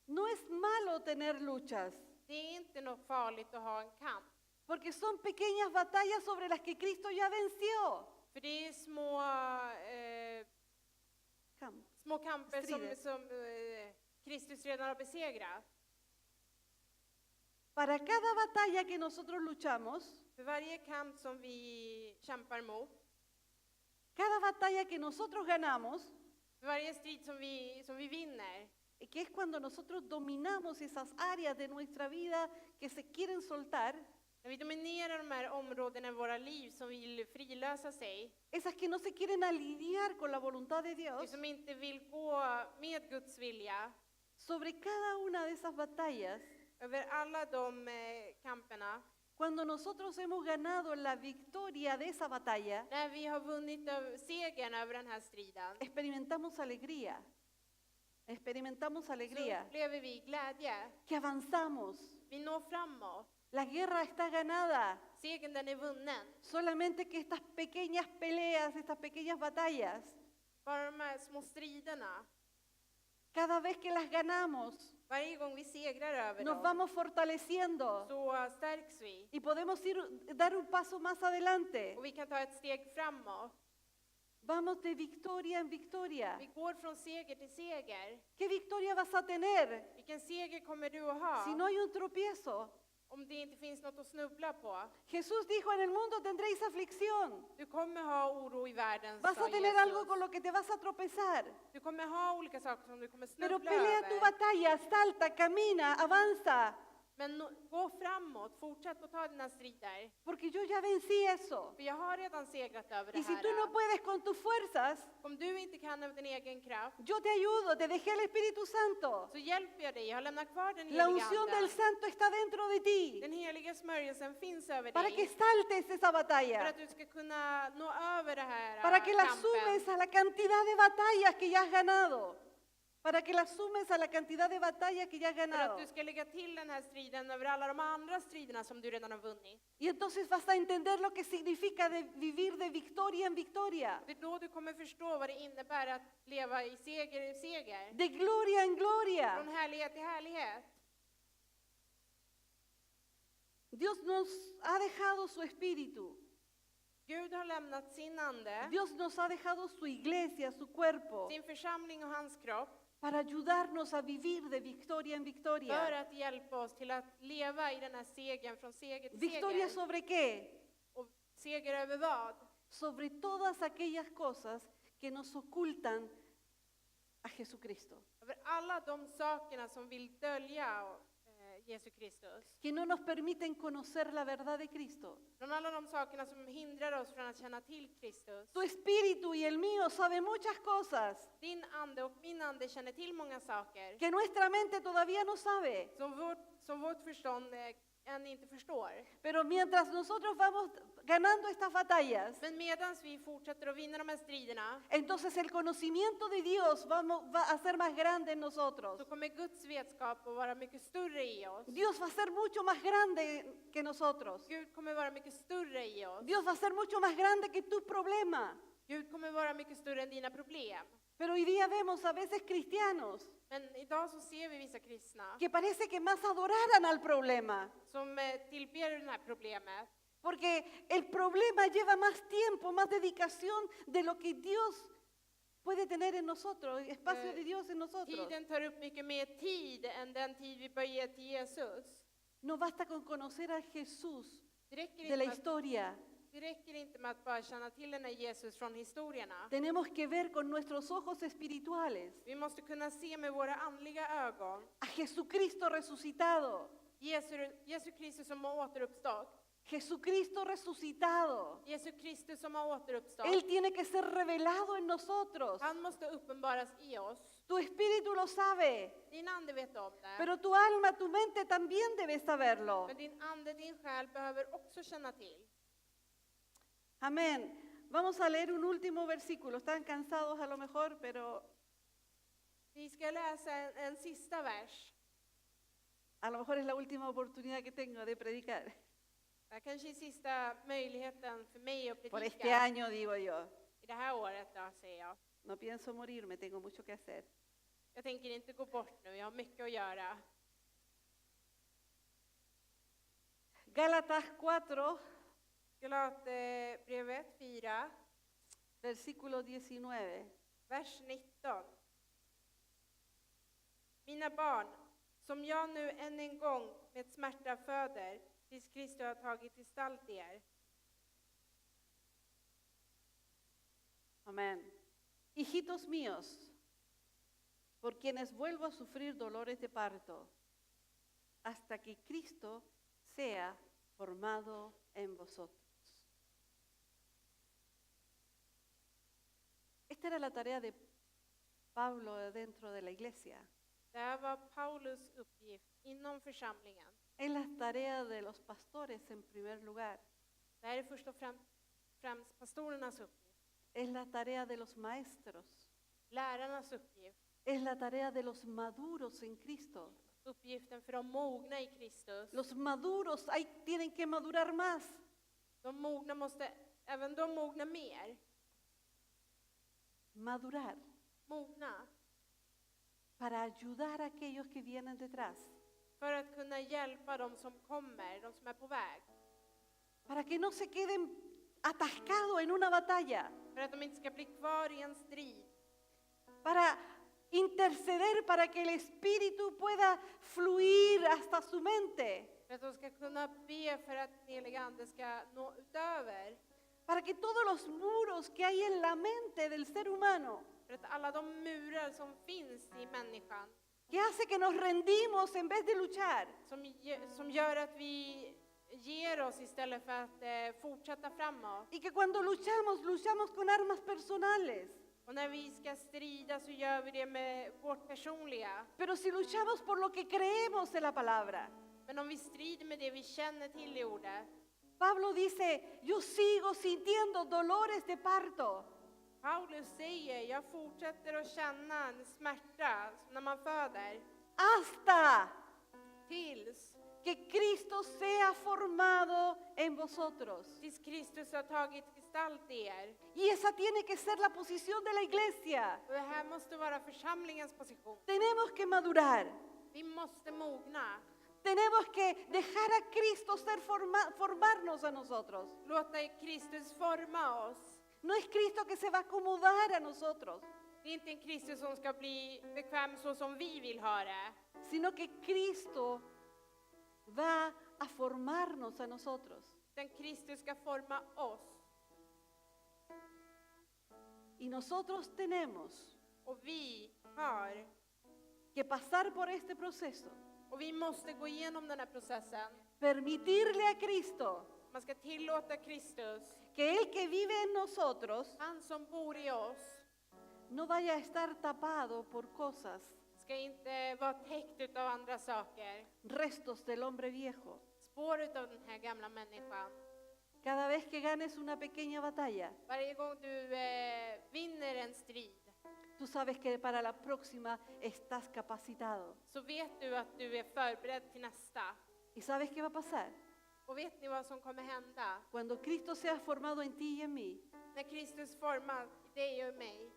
No es malo tener luchas, Det är inte något farligt att ha en kamp. porque son pequeñas batallas sobre las que Cristo ya venció. För det är Camp. små kamper Strider. som Kristus redan har besegrat. Para cada batalla que nosotros luchamos, För varje kamp som vi kämpar mot, cada batalla que nosotros ganamos, för varje strid som vi vinner, que es cuando nosotros dominamos esas áreas de nuestra vida que se quieren soltar, när vi dominerar de här områdena i våra liv som vill frilösa sig, esas que no se quieren alinear con la voluntad de de Dios, som inte vill gå med Guds vilja, sobre cada una de esas batallas, över alla de kamperna, cuando nosotros hemos ganado la victoria de esa batalla, när vi har vunnit segern över den här striden, experimentamos alegría. Experimentamos så alegría, upplever vi glädje. que avanzamos. Vi når framåt. La guerra está ganada. Segern den är vunnen. Solamente que estas pequeñas peleas, estas pequeñas batallas, Bara de här små striderna, cada vez que las ganamos, varje gång vi segrar över nos dem, vamos fortaleciendo så stärks vi. y podemos dar un paso más adelante. Och vi kan ta ett steg framåt. Vamos de victoria en victoria. Vi går från seger till seger. ¿Qué victoria vas a tener Vilken seger kommer du att ha si no hay un tropiezo? om det inte finns något att snubbla på? Jesús dijo, en el mundo tendréis aflicción. Du kommer ha oro i världen, Vas a sa tener algo Jesus. con lo que te vas a tropezar. Du kommer ha olika saker som du kommer Pero snubbla pelea tu över. batalla, salta, camina, avanza. Men gå framåt, fortsätt att ta dina strider. Porque yo ya vencí eso. För jag har redan segrat över det Y si tú no här. puedes con tus fuerzas, Om du inte kan över din egen kraft, yo te ayudo, te dejé el Espíritu Santo. så hjälper jag dig. Jag har lämnat kvar den La heliga unción del anden. Santo está dentro de ti Den heliga smörjelsen finns över para que dig. saltes esa För batalla, att du ska kunna nå över det här para que la kampen. sumes a la cantidad de batallas que ya has ganado, para que la sumes a la cantidad de batallas que ya has För att ganado. du ska lägga till den här striden över alla de andra striderna som du redan har vunnit. Y entonces vas a entender lo que significa de vivir de victoria en victoria, Det är då du kommer förstå vad det innebär att leva i seger. de gloria en gloria. Från härlighet till härlighet. Dios nos ha dejado su espíritu. Gud har lämnat sin ande, Dios nos ha dejado su iglesia, su cuerpo, sin församling och hans kropp para ayudarnos a vivir de victoria en för victoria. att hjälpa oss till att leva i den här segern från seger till ¿Victoria seger. sobre qué? Och seger över vad? Sobre todas aquellas cosas que nos ocultan a Jesucristo, Över alla de sakerna som vill dölja Jesus Kristus. que no nos permiten conocer la verdad de Cristo. Från alla de sakerna som hindrar oss från att känna till Kristus. Tu espíritu y el mío sabe muchas cosas Din ande och min ande känner till många saker que nuestra mente todavía no sabe. som vårt förstånd än inte förstår. Pero mientras nosotros vamos ganando estas batallas, Men medan vi fortsätter att vinna de här striderna entonces el conocimiento de Dios va a ser más grande en nosotros. så kommer Guds vetskap att vara mycket större i oss. Dios va a ser mucho más grande que nosotros. Gud kommer vara mycket större i oss. Dios va a ser mucho más grande que tus problemas. Gud kommer vara mycket större än dina problem. Pero hoy día vemos a veces cristianos Men idag så ser vi vissa kristna que parece que más adoraran al problema. som tillber det här problemet. Porque el problema lleva más tiempo, más dedicación de lo que Dios puede tener en nosotros, espacio de Dios en nosotros. Tiden tar upp mycket mer tid än den tid vi bör ge till Jesus. No basta con conocer a Jesús Det räcker de la inte med historia. Det räcker inte med att bara känna till den här Jesus från historierna. Tenemos que ver con nuestros ojos espirituales Vi måste kunna se med våra andliga ögon a Jesucristo resucitado. Jesus Kristus som har återuppstått. Jesucristo resucitado. Jesus Kristus som har återuppstått. Él tiene que ser revelado en nosotros. Han måste uppenbaras i oss. Tu espíritu lo sabe, Din ande vet om det. pero tu alma, tu mente también debe saberlo. Men din ande, din själ behöver också känna till. Amén. Vamos a leer un último versículo. Están cansados a lo mejor, pero Vi ska läsa en sista vers. a lo mejor es la última oportunidad que tengo de predicar. Det här kanske är sista möjligheten för mig att Por este predika. año, digo yo. I det här året då, säger jag. No pienso morirme, tengo mucho que hacer. Jag tänker inte gå bort nu, jag har mycket att göra. Gálatas 4, Galaterbrevet 4, versículo 19. vers 19. Mina barn, som jag nu än en gång med smärta föder, tills Kristus har tagit gestalt i er. Amén. Hijitos míos, por quienes vuelvo a sufrir dolores de parto, hasta que Cristo sea formado en vosotros. Esta era la tarea de Pablo dentro de la iglesia. Det här var Paulus uppgift inom församlingen. Es la tarea de los pastores en primer lugar. Det här är först och främst pastorernas uppgift, Es la tarea de los maestros. lärarnas uppgift, Es la tarea de los maduros en Cristo. uppgiften för de mogna i Kristus. Los maduros tienen que madurar más. De mogna måste, även de mogna mer. Madurar Mogna. para ayudar a aquellos que vienen detrás. För att kunna hjälpa de som kommer, de som är på väg. Para que no se queden atascados en una batalla. För att de inte ska bli kvar i en strid. Para interceder para que el Espíritu pueda fluir hasta su mente. För att de ska kunna be för att den helige Ande ska nå utöver. Para que todos los muros que hay en la mente del ser humano, För att alla de murar som finns i människan, que hace que nos rendimos en vez de luchar, som gör att vi ger oss istället för att fortsätta framåt. y que cuando luchamos con armas personales. Och när vi ska strida så gör vi det med vårt personliga. Pero si luchamos por lo que creemos en la palabra. Men om vi strider med det vi känner till i ordet. Pablo dice, yo sigo sintiendo dolores de parto. Paulus säger, jag fortsätter att känna en smärta när man föder. hasta Tills que Cristo sea formado en vosotros. Kristus har tagit gestalt i er. Y esa tiene que ser la posición de la iglesia. Och det här måste vara församlingens position. Tenemos que madurar. Vi måste mogna. Tenemos que dejar a Cristo formarnos a nosotros. Låta Kristus forma oss. No es Cristo que se va a acomodar a nosotros, Det är inte en Kristus som ska bli bekväm så som vi vill ha det. sino que Cristo va a formarnos a nosotros. Den Kristus ska forma oss. Y nosotros tenemos Och vi har. que pasar por este proceso, Och vi måste gå igenom den här processen. permitirle a Cristo Man ska tillåta Kristus, que el que vive en nosotros han som bor i oss, no vaya a estar tapado por cosas, ska inte vara täckt utav andra saker. restos del hombre viejo. Spår utav den här gamla människan. Cada vez que ganes una pequeña batalla, Varje gång du vinner en strid, tú sabes que para la próxima estás capacitado. så vet du att du är förberedd till nästa. ¿Y sabes qué va a pasar? Och vet ni vad som kommer hända? Cuando Cristo sea formado en ti y en mí, När Kristus formar dig och mig,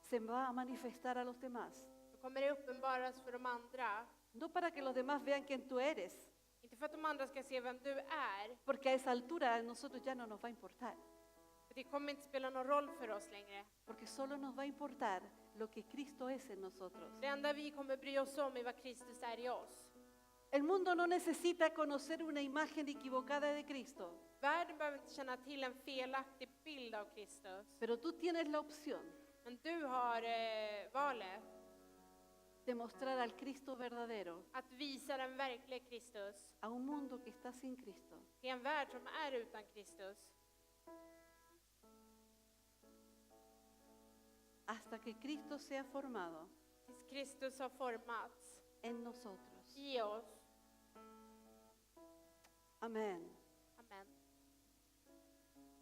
se va a manifestar a los demás. då kommer det uppenbaras för de andra. No para que los demás vean quién tú eres, Inte för att de andra ska se vem du är, porque a esa altura a nosotros ya no nos va a importar, för det kommer inte spela någon roll för oss längre. porque solo nos va a importar lo que Cristo es en nosotros. Det enda vi kommer bry oss om är vad Kristus är i oss. El mundo no necesita conocer una imagen equivocada de Cristo, Världen behöver inte känna till en felaktig bild av Kristus. pero tú tienes la opción Men du har valet de mostrar al Cristo verdadero att visa den verkliga Kristus a un mundo que está sin Cristo. till en värld som är utan Kristus. Hasta que Cristo sea formado Tills Kristus har formats en nosotros. i oss. Amén. Amen.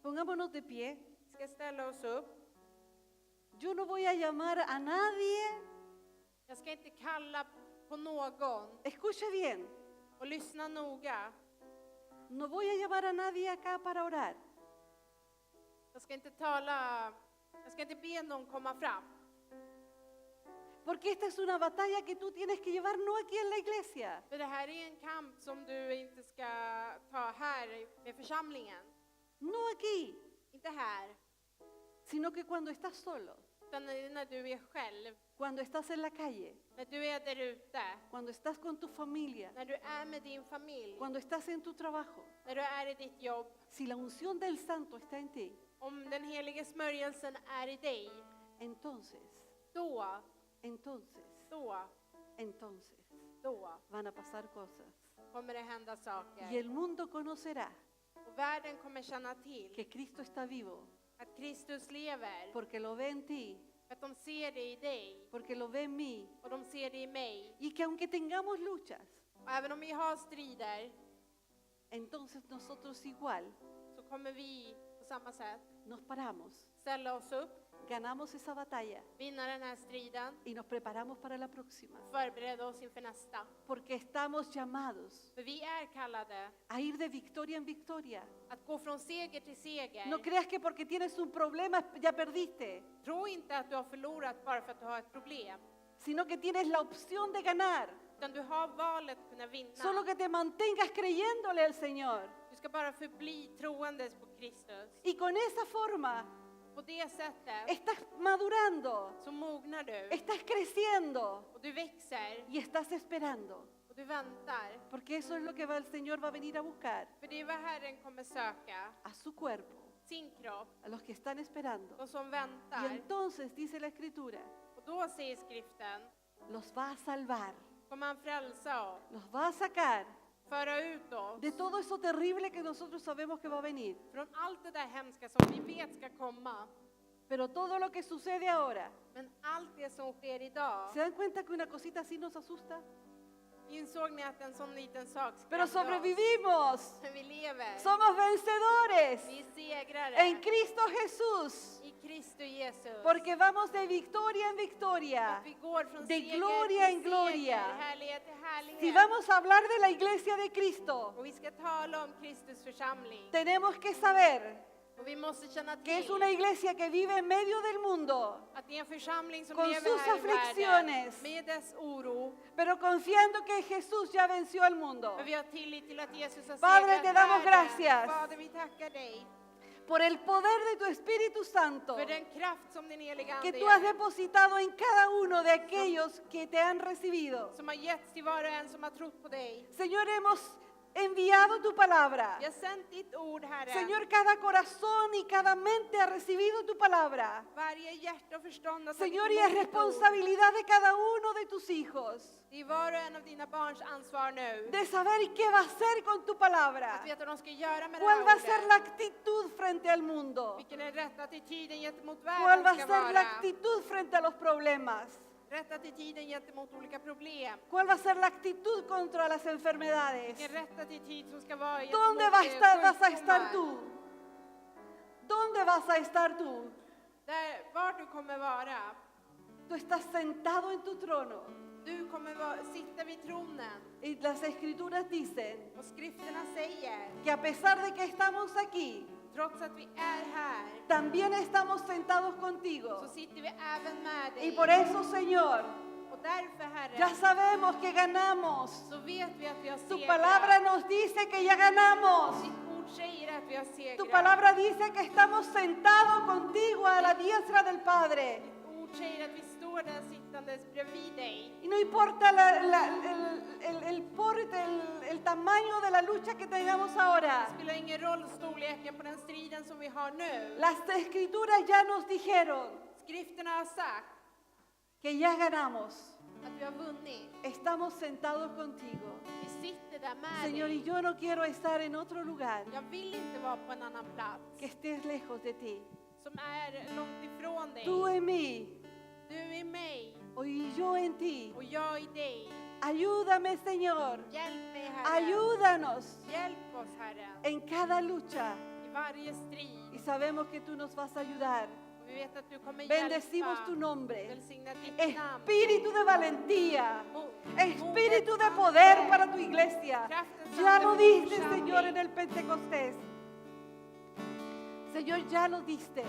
Pongámonos de pie. Vi ska ställa oss upp. Yo no voy a llamar a nadie. Jag ska inte kalla på någon. Escuche bien. Och lyssna noga. No voy a llamar a nadie acá para orar. Jag ska inte be någon komma fram. Porque esta es una batalla que tú tienes que llevar no aquí en la iglesia, För det här är en kamp som du inte ska ta här med församlingen. no aquí, Inte här. sino que cuando estás solo, Utan när du är själv. cuando estás en la calle, När du är där ute. cuando estás con tu familia, När du är med din familj. cuando estás en tu trabajo. När du är i ditt jobb. Si la unción del santo está en ti, Om den helige smörjelsen är i dig. entonces Då van a pasar cosas. kommer det hända Y saker. el mundo conocerá Och världen kommer känna till que Cristo está vivo, att Kristus lever. porque lo ve en ti, För att de ser det i dig. porque lo ve en mí. Och de ser det i mig. Y que aunque tengamos luchas, Och även om vi har strider, entonces nosotros igual så kommer vi på samma sätt nos paramos, ställa oss upp, ganamos esa batalla vinna den här striden, y nos preparamos para la próxima. förbereda oss inför nästa. Porque estamos llamados För vi är kallade a ir de victoria en victoria. att gå från seger till seger. No creas que porque tienes un problema ya perdiste, Tro inte att du har förlorat bara för att du har ett problem. sino que tienes la opción de ganar. Utan du har valet att kunna vinna. Solo que te mantengas creyéndole al Señor. Du ska bara förbli troendes på Kristus. Y con esa forma På det sättet estás madurando, så mognar du. estás creciendo Och du växer. y estás esperando. Och du väntar. Porque eso es lo que el Señor va a venir a buscar. För det är vad Herren kommer söka. A su cuerpo, Sin kropp. a los que están esperando. De som Y väntar. entonces, dice la Escritura, Och då säger skriften. los va a salvar, Kommer han frälsa oss. los va a sacar Föra ut oss. de todo eso terrible que nosotros sabemos que va a venir. Från allt det där hemska som vi vet ska komma. Pero todo lo que sucede ahora, Men allt det som sker idag. ¿se dan cuenta que una cosita así nos asusta? Insåg ni att en sån liten sak Pero skrämde oss? sobrevivimos, Men vi lever. somos vencedores Vi är segrare. en Cristo Jesús. I Kristus Jesus. Porque vamos de victoria en victoria, Att vi går från de seger gloria till en gloria. seger, härlighet till härlighet. Si vamos a hablar de la iglesia de Cristo, Och vi ska tala om Kristus församling. tenemos que saber Och vi måste känna que es till una iglesia que vive en medio del mundo, att det är en församling som con lever sus här i världen aflicciones, med dess oro. pero confiando que Jesús ya venció al mundo. Men vi har tillit till att Jesus har Padre, segrat te damos världen. gracias. Fader, vi tackar dig Por el poder de tu Espíritu Santo för den kraft som din helige que Ande tú has depositado en cada uno de aquellos que te han recibido. som har getts till var och en som har trott på dig. Señor, hemos enviado tu palabra. Vi har sänt ditt ord, Herre. Señor, cada corazón y cada mente ha recibido tu palabra. Varje hjärta och förstånd har tagit Señor, y es emot ditt ord. responsabilidad de cada uno de tus hijos Det är var och en av dina barns ansvar nu. de saber qué va a hacer con tu palabra. Att veta vad de ska göra med det ¿Cuál va här a ser ordet. la actitud frente al mundo? Vilken är rätt attityden gentemot ¿Cuál världen va a ska ser la vara. actitud frente a los problemas? Rätt attityden gentemot olika problem. ¿Cuál va a ser la actitud contra las enfermedades? Vilken rätt attityd som ska vara ¿Dónde vas a estar sjukdomar. tú? ¿Dónde vas a estar tú? Var du kommer vara. Tú estás sentado en tu trono Du kommer sitta vid tronen. y las escrituras dicen Och skrifterna säger, que a pesar de que estamos aquí, trots att vi är här, también estamos sentados contigo. så sitter vi även med Y dig. por eso, Señor, Och därför, Herre, ya sabemos que ganamos. så vet vi att vi har Tu segrat. palabra nos dice que ya ganamos. Ditt ord säger att vi har segrat. Tu palabra dice que estamos sentados contigo a la diestra del Padre. Ditt ord säger att vi står där sittandes bredvid dig. Y no importa el tamaño de la lucha que tengamos ahora. Det spelar ingen roll storleken på den striden som vi har nu. Las escrituras ya nos dijeron Skrifterna har sagt que ya ganamos. att vi har vunnit. Estamos sentados contigo. Vi sitter där med Señor, y dig. yo no quiero estar en otro lugar Jag vill inte vara på en annan plats que estés lejos de ti. som är långt ifrån dig. Tú en mí Du i mig y yo en ti. och jag i dig. Ayúdame, Señor. Hjälp mig, Herre. Ayúdanos Hjälp oss, Herre, en cada lucha. i varje strid. Y sabemos que tú nos vas a ayudar. Och vi vet att du kommer Bendecimos tu hjälpa. nombre. Välsigna ditt namn. Espíritu de valentía. Mo- Espíritu de modets poder ande. para tu iglesia. Kraftens Ya ande lo för din diste, församling. Señor, en el Pentecostés. Señor, ya lo diste.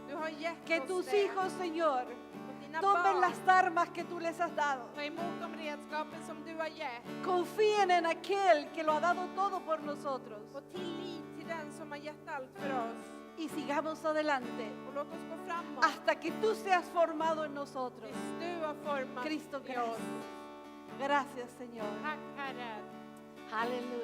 Du har gett Que oss tus det. hijos, Señor, Och dina tomen barn, las armas que tú les has dado. ta emot de redskapen som du har gett. Confíen en aquel que lo ha dado todo por nosotros. Och tillit till den som har gett allt för oss. Y sigamos adelante Och låt oss gå framåt. hasta que tú seas formado en nosotros. Tills du har format Cristo, i oss. gracias. Gracias, Señor. Tack, Herre. Aleluya.